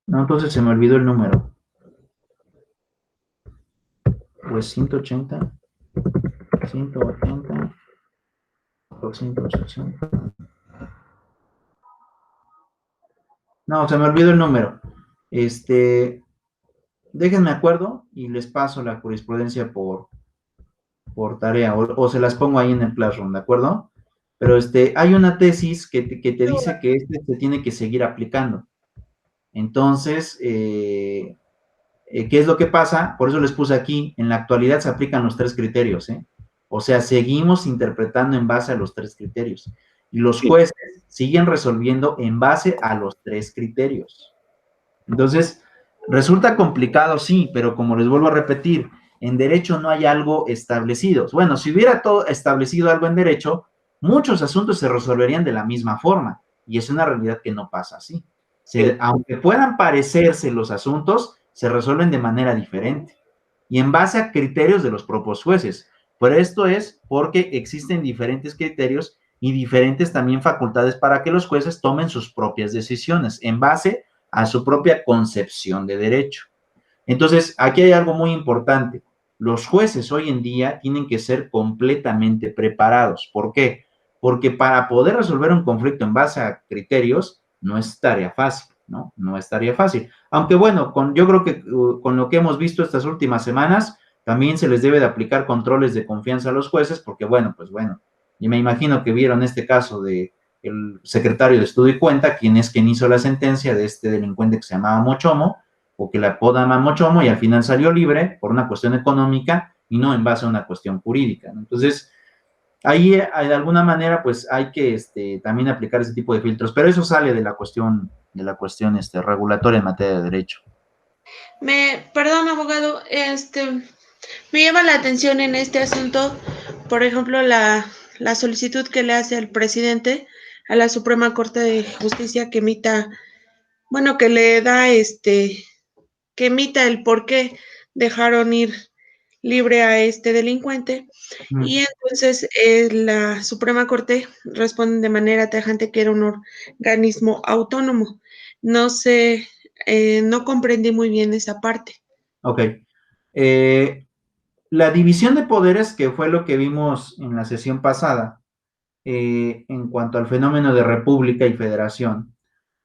No, entonces se me olvidó el número. Pues 180, 180, 480. No, se me olvidó el número. Déjenme acuerdo y les paso la jurisprudencia por tarea o se las pongo ahí en el Classroom, ¿de acuerdo? Pero hay una tesis que te dice que se tiene que seguir aplicando. Entonces, ¿qué es lo que pasa? Por eso les puse aquí, en la actualidad se aplican los tres criterios, ¿eh? O sea, seguimos interpretando en base a los tres criterios. Y los jueces siguen resolviendo en base a los tres criterios. Entonces, resulta complicado, sí, pero como les vuelvo a repetir, en derecho no hay algo establecido. Bueno, si hubiera todo establecido algo en derecho, muchos asuntos se resolverían de la misma forma. Y es una realidad que no pasa así. Aunque puedan parecerse los asuntos, se resuelven de manera diferente. Y en base a criterios de los propios jueces. Pero esto es porque existen diferentes criterios y diferentes también facultades para que los jueces tomen sus propias decisiones en base a su propia concepción de derecho. Entonces, aquí hay algo muy importante. Los jueces hoy en día tienen que ser completamente preparados. ¿Por qué? Porque para poder resolver un conflicto en base a criterios, no es tarea fácil, ¿no? No es tarea fácil. Aunque bueno, yo creo que con lo que hemos visto estas últimas semanas, También se les debe de aplicar controles de confianza a los jueces, porque bueno, pues bueno, y me imagino que vieron este caso de el secretario de Estudio y Cuenta, quien hizo la sentencia de este delincuente que se llamaba Mochomo, o que le apodaban Mochomo, y al final salió libre por una cuestión económica y no en base a una cuestión jurídica, ¿no? Entonces, ahí de alguna manera, pues hay que también aplicar ese tipo de filtros, pero eso sale de la cuestión regulatoria en materia de derecho. Perdón, abogado, me llama la atención en este asunto, por ejemplo, la solicitud que le hace el presidente a la Suprema Corte de Justicia que emita, bueno, que le da que emita el por qué dejaron ir libre a este delincuente. Y entonces la Suprema Corte responde de manera tajante que era un organismo autónomo. No sé, no comprendí muy bien esa parte. Ok. La división de poderes, que fue lo que vimos en la sesión pasada, en cuanto al fenómeno de república y federación,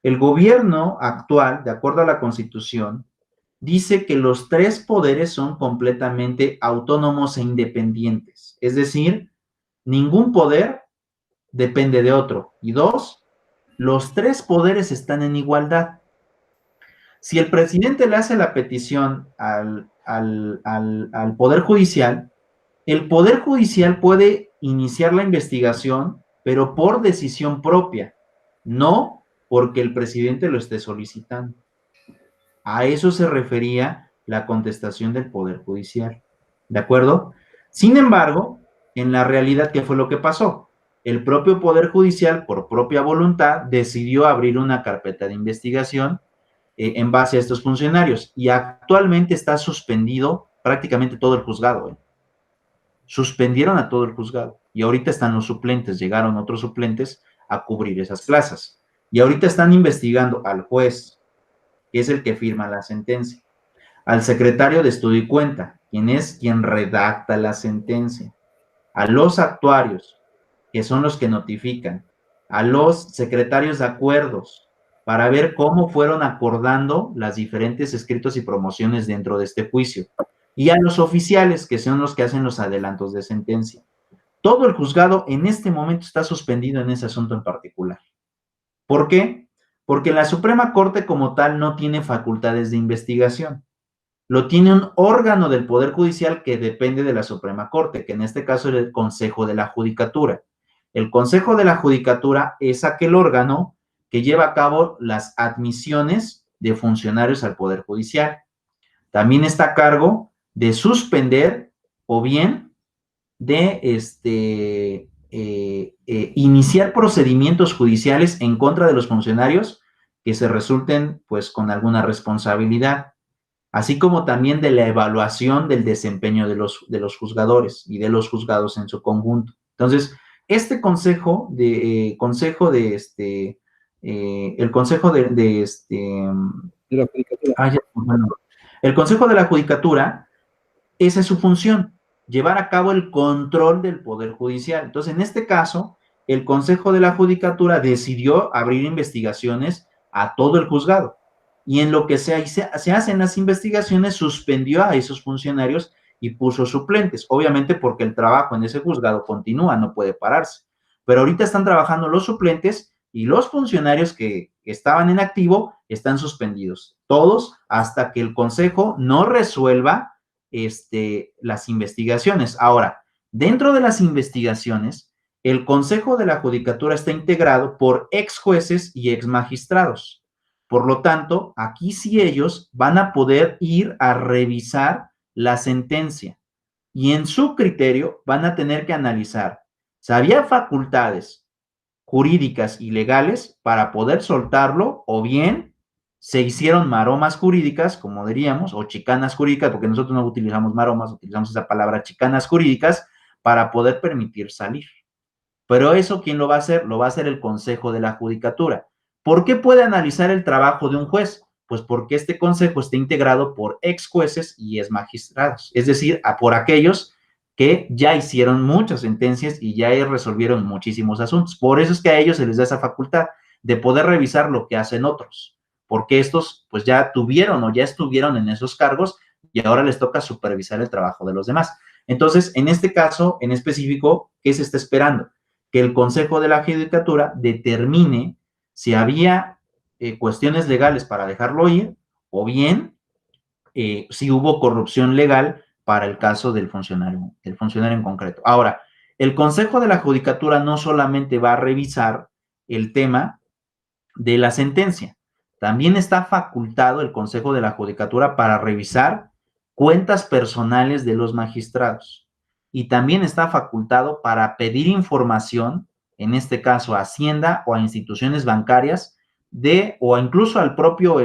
el gobierno actual, de acuerdo a la Constitución, dice que los tres poderes son completamente autónomos e independientes. Es decir, ningún poder depende de otro. Y dos, los tres poderes están en igualdad. Si el presidente le hace la petición al Poder Judicial, el Poder Judicial puede iniciar la investigación, pero por decisión propia, no porque el presidente lo esté solicitando. A eso se refería la contestación del Poder Judicial. ¿De acuerdo? Sin embargo, en la realidad, ¿qué fue lo que pasó? El propio Poder Judicial, por propia voluntad, decidió abrir una carpeta de investigación en base a estos funcionarios y actualmente está suspendido prácticamente todo el juzgado. Suspendieron a todo el juzgado y ahorita están los suplentes, llegaron otros suplentes a cubrir esas plazas y ahorita están investigando al juez, que es el que firma la sentencia, al secretario de Estudio y Cuenta, quien redacta la sentencia, a los actuarios, que son los que notifican, a los secretarios de acuerdos, para ver cómo fueron acordando las diferentes escritos y promociones dentro de este juicio, y a los oficiales, que son los que hacen los adelantos de sentencia. Todo el juzgado en este momento está suspendido en ese asunto en particular. ¿Por qué? Porque la Suprema Corte como tal no tiene facultades de investigación. Lo tiene un órgano del Poder Judicial que depende de la Suprema Corte, que en este caso es el Consejo de la Judicatura. El Consejo de la Judicatura es aquel órgano que lleva a cabo las admisiones de funcionarios al Poder Judicial. También está a cargo de suspender o bien de iniciar procedimientos judiciales en contra de los funcionarios que se resulten pues con alguna responsabilidad, así como también de la evaluación del desempeño de los juzgadores y de los juzgados en su conjunto. Entonces, el Consejo de la Judicatura, esa es su función, llevar a cabo el control del Poder Judicial. Entonces, en este caso, el Consejo de la Judicatura decidió abrir investigaciones a todo el juzgado. Y en lo que se hacen las investigaciones, suspendió a esos funcionarios y puso suplentes. Obviamente porque el trabajo en ese juzgado continúa, no puede pararse. Pero ahorita están trabajando los suplentes y los funcionarios que estaban en activo están suspendidos. Todos hasta que el Consejo no resuelva las investigaciones. Ahora, dentro de las investigaciones, el Consejo de la Judicatura está integrado por ex jueces y ex magistrados. Por lo tanto, aquí sí ellos van a poder ir a revisar la sentencia y en su criterio van a tener que analizar si había facultades jurídicas y legales para poder soltarlo o bien se hicieron maromas jurídicas, como diríamos, o chicanas jurídicas, porque nosotros no utilizamos maromas, utilizamos esa palabra chicanas jurídicas para poder permitir salir. Pero eso, ¿quién lo va a hacer? Lo va a hacer el Consejo de la Judicatura. ¿Por qué puede analizar el trabajo de un juez? Pues porque este consejo está integrado por ex jueces y ex magistrados, es decir, por aquellos que ya hicieron muchas sentencias y ya resolvieron muchísimos asuntos. Por eso es que a ellos se les da esa facultad de poder revisar lo que hacen otros, porque estos pues ya tuvieron o ya estuvieron en esos cargos y ahora les toca supervisar el trabajo de los demás. Entonces, en este caso, en específico, ¿qué se está esperando? Que el Consejo de la Judicatura determine si había cuestiones legales para dejarlo ir, o bien si hubo corrupción legal para el caso del funcionario en concreto. Ahora, el Consejo de la Judicatura no solamente va a revisar el tema de la sentencia, también está facultado el Consejo de la Judicatura para revisar cuentas personales de los magistrados, y también está facultado para pedir información, en este caso a Hacienda o a instituciones bancarias, o incluso al propio,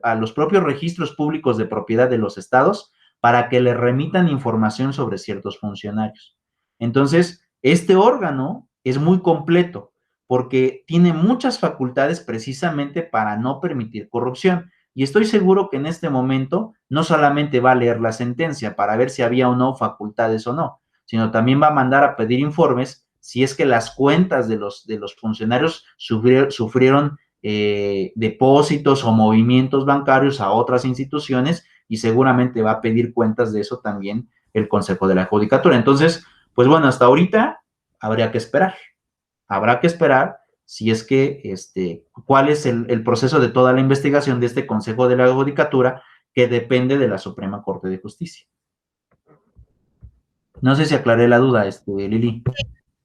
a los propios registros públicos de propiedad de los estados, para que le remitan información sobre ciertos funcionarios. Entonces, este órgano es muy completo, porque tiene muchas facultades precisamente para no permitir corrupción. Y estoy seguro que en este momento no solamente va a leer la sentencia para ver si había o no facultades o no, sino también va a mandar a pedir informes si es que las cuentas de los funcionarios sufrieron depósitos o movimientos bancarios a otras instituciones, y seguramente va a pedir cuentas de eso también el Consejo de la Judicatura. Entonces, pues bueno, hasta ahorita habría que esperar. Habrá que esperar si es que, cuál es el proceso de toda la investigación de este Consejo de la Judicatura, que depende de la Suprema Corte de Justicia. No sé si aclaré la duda, Lili.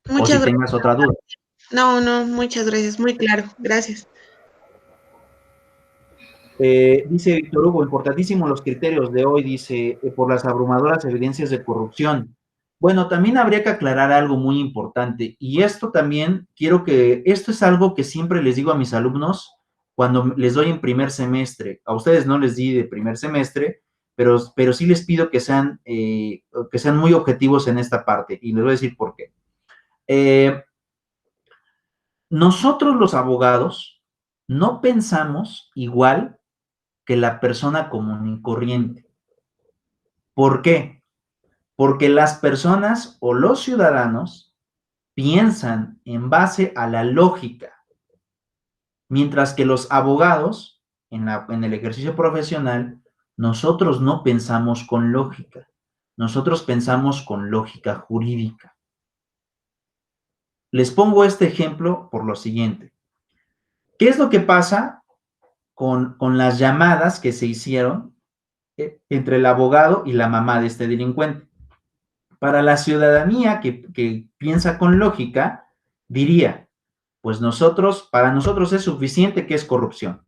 Muchas o si tengas otra duda. No, muchas gracias, muy claro, gracias. Dice Víctor Hugo, importantísimo los criterios de hoy, dice, por las abrumadoras evidencias de corrupción. Bueno, también habría que aclarar algo muy importante, y esto también esto es algo que siempre les digo a mis alumnos cuando les doy en primer semestre. A ustedes no les di de primer semestre, pero sí les pido que sean muy objetivos en esta parte, y les voy a decir por qué. Nosotros los abogados no pensamos igual que la persona común y corriente. ¿Por qué? Porque las personas o los ciudadanos piensan en base a la lógica, mientras que los abogados, en el ejercicio profesional, nosotros no pensamos con lógica, nosotros pensamos con lógica jurídica. Les pongo este ejemplo por lo siguiente. ¿Qué es lo que pasa con las llamadas que se hicieron entre el abogado y la mamá de este delincuente? Para la ciudadanía que piensa con lógica, diría, pues para nosotros es suficiente que es corrupción.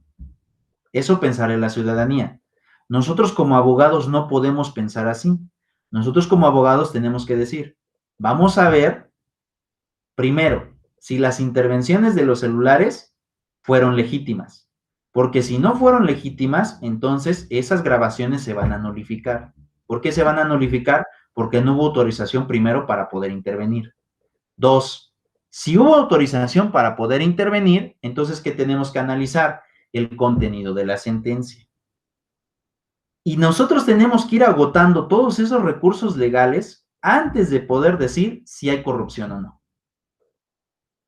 Eso pensará la ciudadanía. Nosotros como abogados no podemos pensar así. Nosotros como abogados tenemos que decir, vamos a ver, primero, si las intervenciones de los celulares fueron legítimas. Porque si no fueron legítimas, entonces esas grabaciones se van a nulificar. ¿Por qué se van a nulificar? Porque no hubo autorización primero para poder intervenir. 2, si hubo autorización para poder intervenir, entonces, ¿qué tenemos que analizar? El contenido de la sentencia. Y nosotros tenemos que ir agotando todos esos recursos legales antes de poder decir si hay corrupción o no.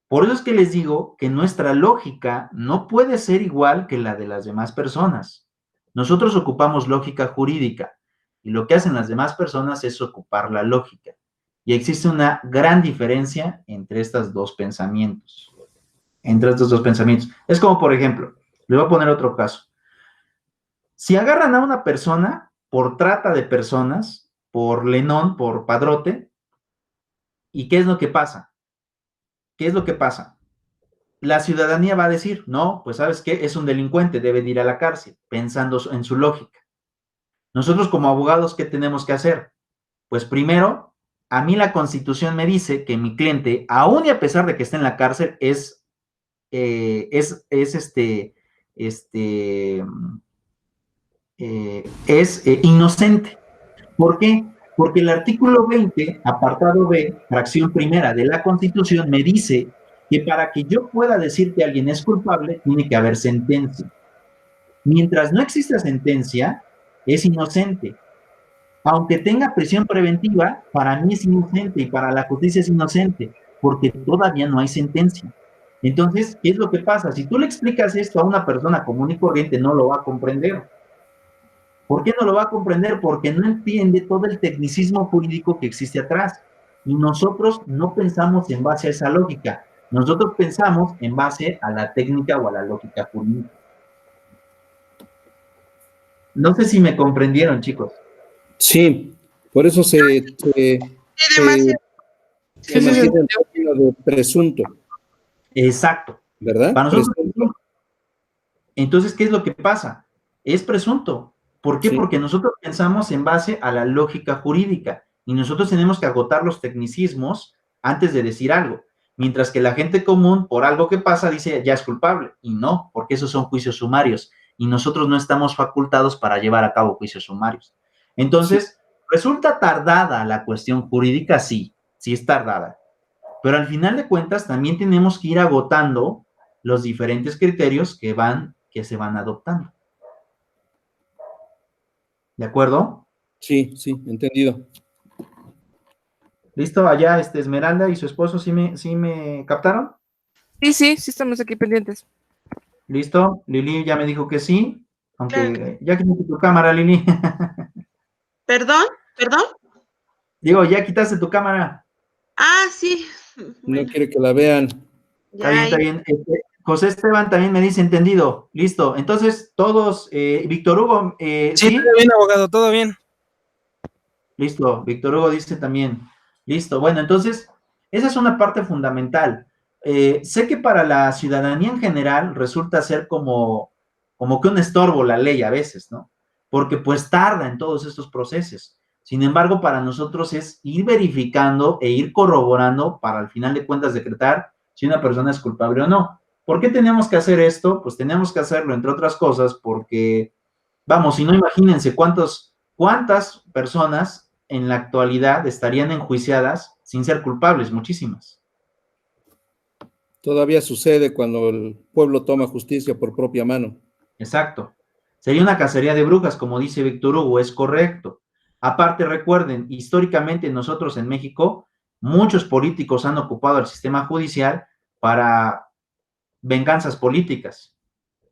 Por eso es que les digo que nuestra lógica no puede ser igual que la de las demás personas. Nosotros ocupamos lógica jurídica, y lo que hacen las demás personas es ocupar la lógica. Y existe una gran diferencia entre estos dos pensamientos. Es como, por ejemplo, le voy a poner otro caso. Si agarran a una persona por trata de personas, por lenón, por padrote, ¿y qué es lo que pasa? ¿Qué es lo que pasa? La ciudadanía va a decir, no, pues ¿sabes qué? Es un delincuente, debe de ir a la cárcel, pensando en su lógica. Nosotros como abogados, ¿qué tenemos que hacer? Pues primero, a mí la Constitución me dice que mi cliente, aún y a pesar de que esté en la cárcel, es inocente. ¿Por qué? Porque el artículo 20, apartado B, fracción primera de la Constitución, me dice que para que yo pueda decir que alguien es culpable, tiene que haber sentencia. Mientras no exista sentencia, es inocente. Aunque tenga prisión preventiva, para mí es inocente y para la justicia es inocente, porque todavía no hay sentencia. Entonces, ¿qué es lo que pasa? Si tú le explicas esto a una persona común y corriente, no lo va a comprender. ¿Por qué no lo va a comprender? Porque no entiende todo el tecnicismo jurídico que existe atrás. Y nosotros no pensamos en base a esa lógica. Nosotros pensamos en base a la técnica o a la lógica jurídica. No sé si me comprendieron, chicos. Sí, por eso se demasiado. mantiene el término de presunto, Exacto. ¿verdad? Para nosotros, Presunto. entonces, ¿qué es lo que pasa? Es presunto. ¿Por qué? Sí. Porque nosotros pensamos en base a la lógica jurídica y nosotros tenemos que agotar los tecnicismos antes de decir algo. Mientras que la gente común, por algo que pasa, dice ya es culpable. Y no, porque esos son juicios sumarios y nosotros no estamos facultados para llevar a cabo juicios sumarios. Entonces, ¿resulta tardada la cuestión jurídica? Sí, sí es tardada. Pero al final de cuentas también tenemos que ir agotando los diferentes criterios que se van adoptando. ¿De acuerdo? Sí, entendido. ¿Listo? Allá Esmeralda y su esposo, ¿sí me captaron? Sí, estamos aquí pendientes. ¿Listo? Lili ya me dijo que sí, aunque Claro. ya quitaste tu cámara, Lili. ¿Perdón? Digo, ya quitaste tu cámara. Ah, sí. No Bueno, quiere que la vean. Está bien, está bien. José Esteban también me dice entendido. Listo. Entonces, todos, Víctor Hugo, Sí, ¿sí? todo bien, abogado, todo bien. Listo, Víctor Hugo dice también. Listo, bueno, entonces, esa es una parte fundamental. Sé que para la ciudadanía en general resulta ser como que un estorbo la ley a veces, ¿no? Porque pues tarda en todos estos procesos. Sin embargo, para nosotros es ir verificando e ir corroborando para al final de cuentas decretar si una persona es culpable o no. ¿Por qué tenemos que hacer esto? Pues tenemos que hacerlo, entre otras cosas, porque, vamos, si no, imagínense cuántas personas en la actualidad estarían enjuiciadas sin ser culpables, muchísimas. Todavía sucede cuando el pueblo toma justicia por propia mano. Exacto. Sería una cacería de brujas, como dice Víctor Hugo, es correcto. Aparte, recuerden, históricamente nosotros en México, muchos políticos han ocupado el sistema judicial para venganzas políticas,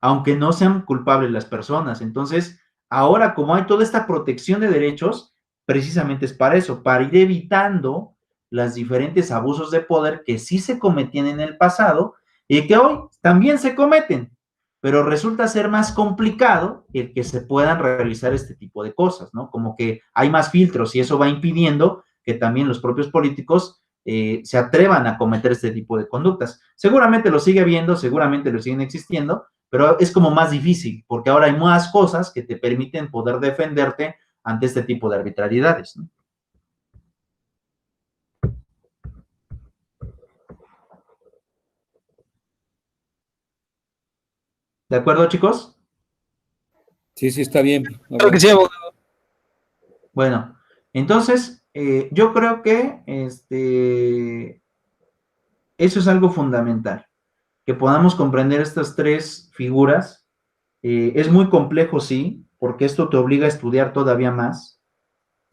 aunque no sean culpables las personas. Entonces, ahora como hay toda esta protección de derechos, precisamente es para eso, para ir evitando los diferentes abusos de poder que sí se cometían en el pasado y que hoy también se cometen, pero resulta ser más complicado el que se puedan realizar este tipo de cosas, ¿no? Como que hay más filtros y eso va impidiendo que también los propios políticos se atrevan a cometer este tipo de conductas. Seguramente lo sigue habiendo, seguramente lo siguen existiendo, pero es como más difícil, porque ahora hay más cosas que te permiten poder defenderte ante este tipo de arbitrariedades, ¿no? ¿De acuerdo, chicos? Sí, está bien. Claro que sí, abogado. Bueno, entonces, yo creo que eso es algo fundamental, que podamos comprender estas tres figuras. Es muy complejo, sí, porque esto te obliga a estudiar todavía más,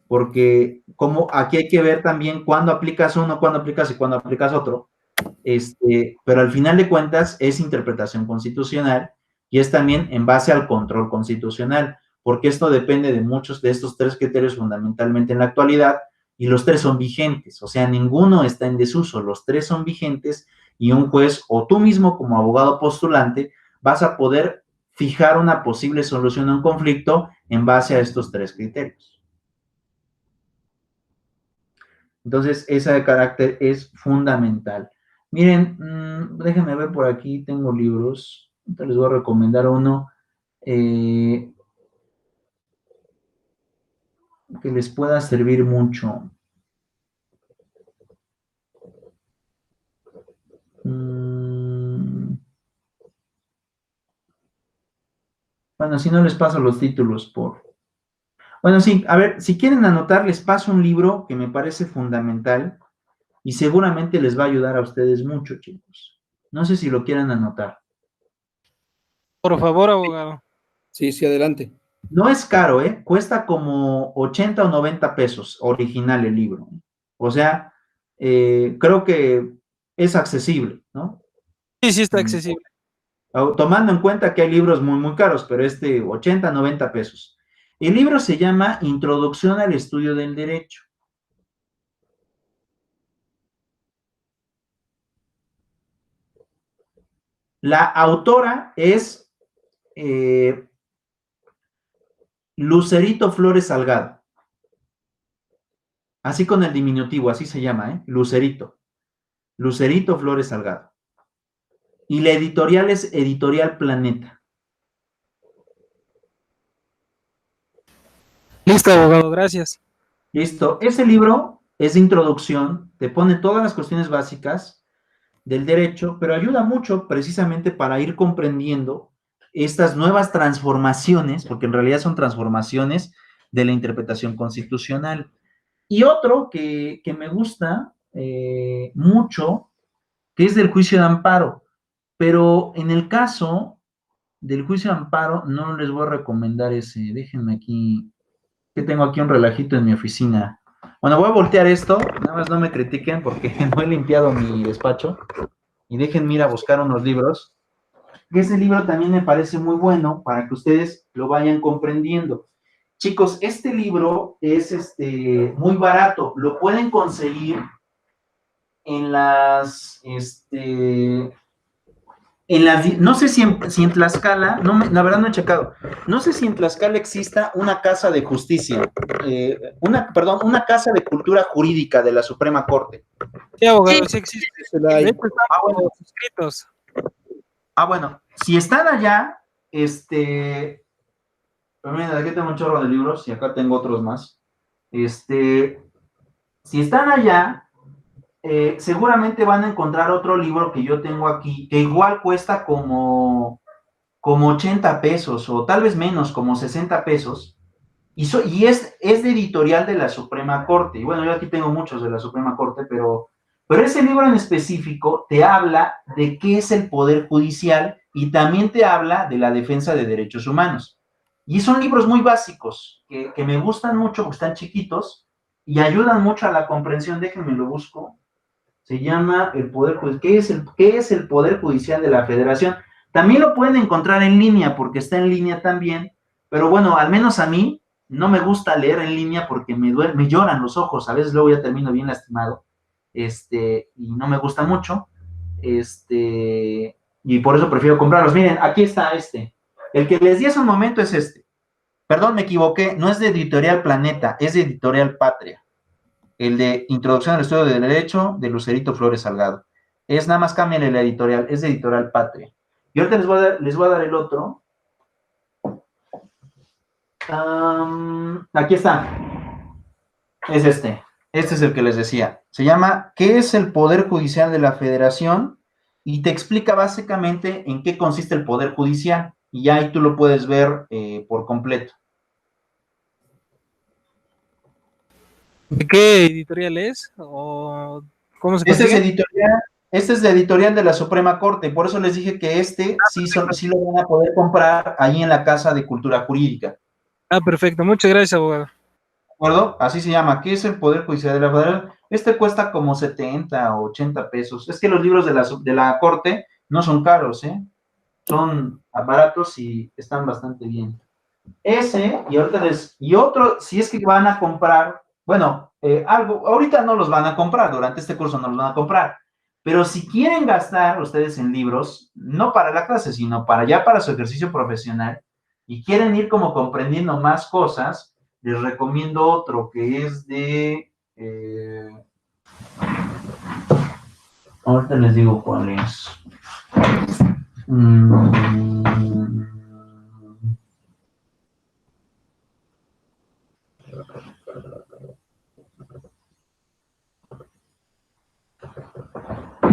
porque como aquí hay que ver también cuándo aplicas uno, cuándo aplicas y cuándo aplicas otro, pero al final de cuentas es interpretación constitucional y es también en base al control constitucional, porque esto depende de muchos de estos tres criterios fundamentalmente en la actualidad y los tres son vigentes, o sea, ninguno está en desuso, los tres son vigentes y un juez o tú mismo como abogado postulante vas a poder fijar una posible solución a un conflicto en base a estos tres criterios. Entonces, ese carácter es fundamental. Miren, déjenme ver por aquí, tengo libros. Ahorita les voy a recomendar uno que les pueda servir mucho. Bueno, si no les paso los títulos por... Bueno, sí, a ver, si quieren anotar, les paso un libro que me parece fundamental y seguramente les va a ayudar a ustedes mucho, chicos. No sé si lo quieran anotar. Por favor, abogado. Sí, adelante. No es caro, ¿eh? Cuesta como 80 o 90 pesos original el libro. O sea, creo que es accesible, ¿no? Sí, está accesible. Tomando en cuenta que hay libros muy, muy caros, pero 80, 90 pesos. El libro se llama Introducción al Estudio del Derecho. La autora es Lucerito Flores Salgado. Así con el diminutivo, así se llama, Lucerito. Lucerito Flores Salgado. Y la editorial es Editorial Planeta. Listo, abogado, gracias. Listo. Ese libro es de introducción, te pone todas las cuestiones básicas del derecho, pero ayuda mucho precisamente para ir comprendiendo estas nuevas transformaciones, porque en realidad son transformaciones de la interpretación constitucional. Y otro que me gusta mucho, que es del juicio de amparo, pero en el caso del juicio de amparo no les voy a recomendar ese. Déjenme aquí, que tengo aquí un relajito en mi oficina. Bueno, voy a voltear esto, nada más no me critiquen porque no he limpiado mi despacho. Y déjenme ir a buscar unos libros. Ese libro también me parece muy bueno para que ustedes lo vayan comprendiendo. Chicos, este libro es muy barato. Lo pueden conseguir en las, no sé si en Tlaxcala, la verdad no he checado, no sé si en Tlaxcala exista una casa de justicia, una casa de cultura jurídica de la Suprema Corte. Sí, abogado, sí existe. De hecho, bueno. suscritos. Bueno, si están allá, mira, aquí tengo un chorro de libros y acá tengo otros más. Si están allá, seguramente van a encontrar otro libro que yo tengo aquí, que igual cuesta como 80 pesos, o tal vez menos, como 60 pesos, y es de editorial de la Suprema Corte. Y bueno, yo aquí tengo muchos de la Suprema Corte, pero ese libro en específico te habla de qué es el Poder Judicial y también te habla de la defensa de derechos humanos. Y son libros muy básicos, que me gustan mucho porque están chiquitos y ayudan mucho a la comprensión. Déjenme lo busco. Se llama el Poder Judicial. ¿Qué es el Poder Judicial de la Federación? También lo pueden encontrar en línea porque está en línea también, pero bueno, al menos a mí no me gusta leer en línea porque me lloran los ojos, a veces luego ya termino bien lastimado, y no me gusta mucho, y por eso prefiero comprarlos. Miren, aquí está el que les di hace un momento es perdón, me equivoqué, no es de Editorial Planeta, es de Editorial Patria, el de Introducción al Estudio del Derecho de Lucerito Flores Salgado. Es nada más cámbienle la editorial, es de Editorial Patria. Y ahorita les voy a dar el otro. Aquí está. Es este. Este es el que les decía. Se llama ¿Qué es el Poder Judicial de la Federación? Y te explica básicamente en qué consiste el Poder Judicial. Y ya ahí tú lo puedes ver por completo. ¿De qué editorial es? ¿O cómo se consigue? Este es de editorial de la Suprema Corte. Por eso les dije que sí lo van a poder comprar ahí en la Casa de Cultura Jurídica. Ah, perfecto. Muchas gracias, abogado. ¿De acuerdo? Así se llama. ¿Qué es el Poder Judicial de la Federación? Cuesta como 70 o 80 pesos. Es que los libros de la Corte no son caros, son baratos y están bastante bien. Y otro, si es que van a comprar, bueno, ahorita no los van a comprar, durante este curso no los van a comprar, pero si quieren gastar ustedes en libros, no para la clase, sino para su ejercicio profesional, y quieren ir como comprendiendo más cosas, les recomiendo otro que es de... ahorita les digo cuál es.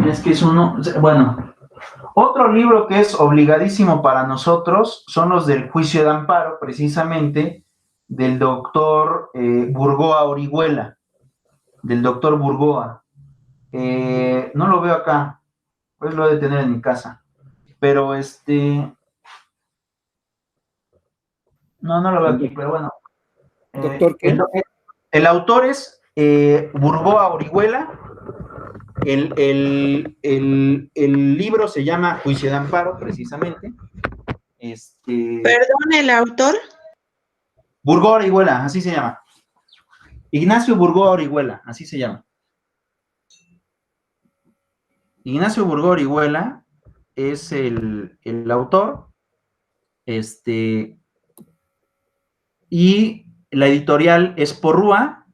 Es que es uno... Bueno, otro libro que es obligadísimo para nosotros son los del juicio de amparo, precisamente, del doctor Burgoa Orihuela, del doctor Burgoa. No lo veo acá, pues lo he de tener en mi casa, pero no lo veo aquí, pero bueno. Doctor, el autor es Burgoa Orihuela. El libro se llama Juicio de Amparo, precisamente. Perdón, ¿el autor? Burgó Orihuela, así se llama. Ignacio Burgó Orihuela, así se llama. Ignacio Burgó Orihuela es el autor, y la editorial es Porrúa,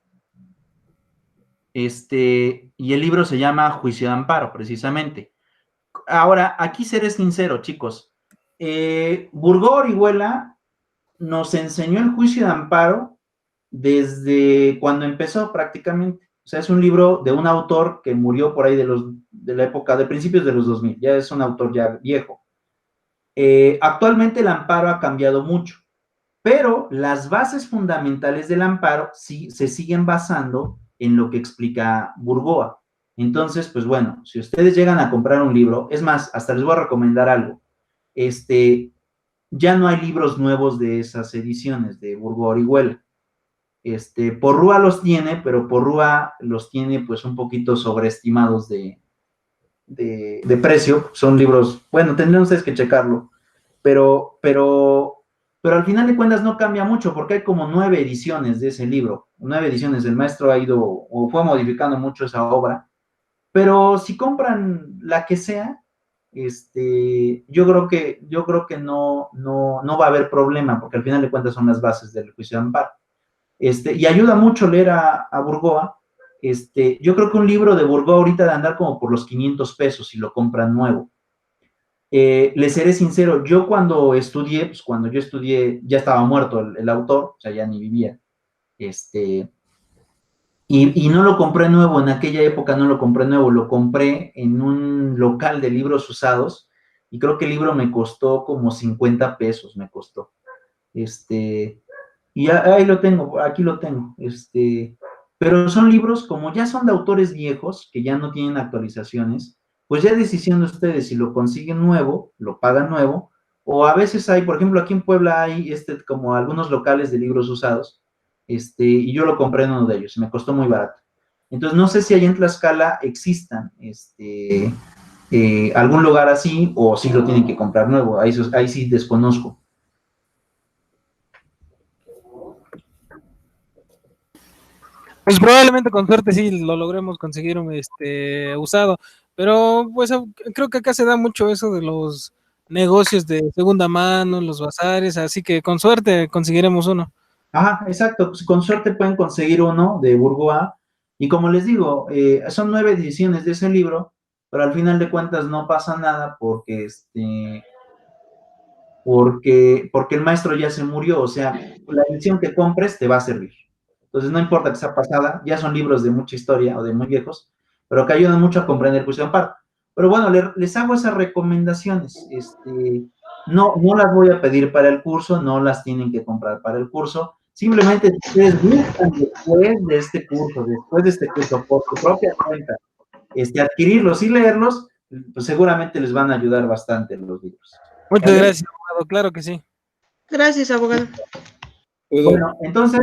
y el libro se llama Juicio de Amparo, precisamente. Ahora, aquí seré sincero, chicos. Burgó Orihuela nos enseñó el Juicio de Amparo desde cuando empezó prácticamente. O sea, es un libro de un autor que murió por ahí de la época, de principios de los 2000. Ya es un autor ya viejo. Actualmente el amparo ha cambiado mucho, pero las bases fundamentales del amparo sí se siguen basando en lo que explica Burgoa. Entonces, pues bueno, si ustedes llegan a comprar un libro, es más, hasta les voy a recomendar algo. Ya no hay libros nuevos de esas ediciones de Burgó Orihuela. Porrúa los tiene, pero Porrúa los tiene pues un poquito sobreestimados de precio. Son libros, bueno, tendrían ustedes que checarlo, pero al final de cuentas no cambia mucho, porque hay como 9 ediciones de ese libro, 9 ediciones. El maestro ha ido, o fue modificando mucho esa obra, pero si compran la que sea, yo creo que no va a haber problema, porque al final de cuentas son las bases del Juicio de Amparo. Y ayuda mucho leer a Burgoa. Yo creo que un libro de Burgoa ahorita de andar como por los 500 pesos si lo compran nuevo. Les seré sincero, yo cuando estudié, pues cuando yo estudié ya estaba muerto el autor, o sea, ya ni vivía. Y no lo compré nuevo, en aquella época no lo compré nuevo, lo compré en un local de libros usados, y creo que el libro me costó como 50 pesos, me costó. Y ahí lo tengo, aquí lo tengo. Pero son libros, como ya son de autores viejos, que ya no tienen actualizaciones, pues ya es decisión de ustedes si lo consiguen nuevo, lo pagan nuevo, o a veces hay, por ejemplo, aquí en Puebla hay como algunos locales de libros usados, y yo lo compré en uno de ellos, me costó muy barato. Entonces, no sé si allá en Tlaxcala existan algún lugar así, o si lo tienen que comprar nuevo, ahí sí desconozco. Pues probablemente con suerte sí lo logremos conseguir usado, pero pues creo que acá se da mucho eso de los negocios de segunda mano, los bazares, así que con suerte conseguiremos uno. Ajá, exacto, pues con suerte pueden conseguir uno de Burgoa, y como les digo, son 9 ediciones de ese libro, pero al final de cuentas no pasa nada porque el maestro ya se murió. O sea, la edición que compres te va a servir. Entonces no importa que sea pasada, ya son libros de mucha historia o de muy viejos, pero que ayudan mucho a comprender el Juicio de Amparo. Pero bueno, les hago esas recomendaciones. No las voy a pedir para el curso, no las tienen que comprar para el curso. Simplemente si ustedes buscan después de este curso, por su propia cuenta, adquirirlos y leerlos, pues seguramente les van a ayudar bastante los libros. Muchas gracias, abogado, claro que sí. Gracias, abogado. Bueno, entonces,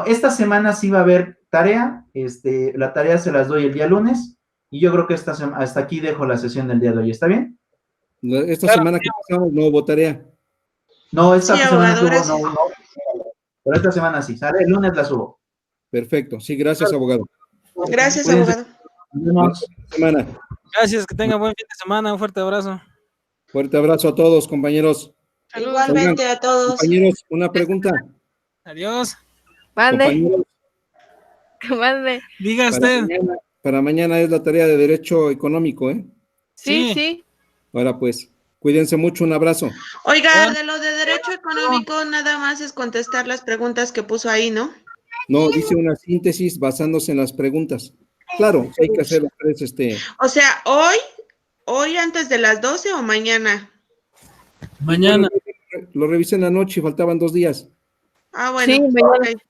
esta semana sí va a haber tarea. La tarea se las doy el día lunes, y yo creo que hasta aquí dejo la sesión del día de hoy. ¿Está bien? Esta semana que pasamos no hubo tarea. No, esta Sí, semana abogado, no, pero esta semana sí, ¿sale? El lunes la subo. Perfecto, sí, gracias, abogado. Gracias, Cuídense. abogado. Nos vemos. Gracias, que tengan buen fin de semana, un fuerte abrazo. Fuerte abrazo a todos, compañeros. Igualmente a todos. Compañeros, una pregunta. Adiós. Mande, Compañeros, mande. Diga usted. para mañana es la tarea de Derecho Económico, ¿eh? Sí, Sí. sí. Ahora pues, cuídense mucho, un abrazo. Oiga, de lo de derecho económico, nada más es contestar las preguntas que puso ahí, ¿no? No, dice una síntesis basándose en las preguntas. Claro, hay que hacer los tres, O sea, hoy antes de las 12 o mañana. Mañana. Lo revisé en la noche y faltaban 2 días. Ah, bueno. Sí, mañana. Ok.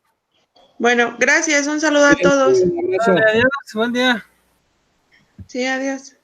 Bueno, gracias. Un saludo a todos. Un abrazo. Dale, adiós, buen día. Sí, adiós.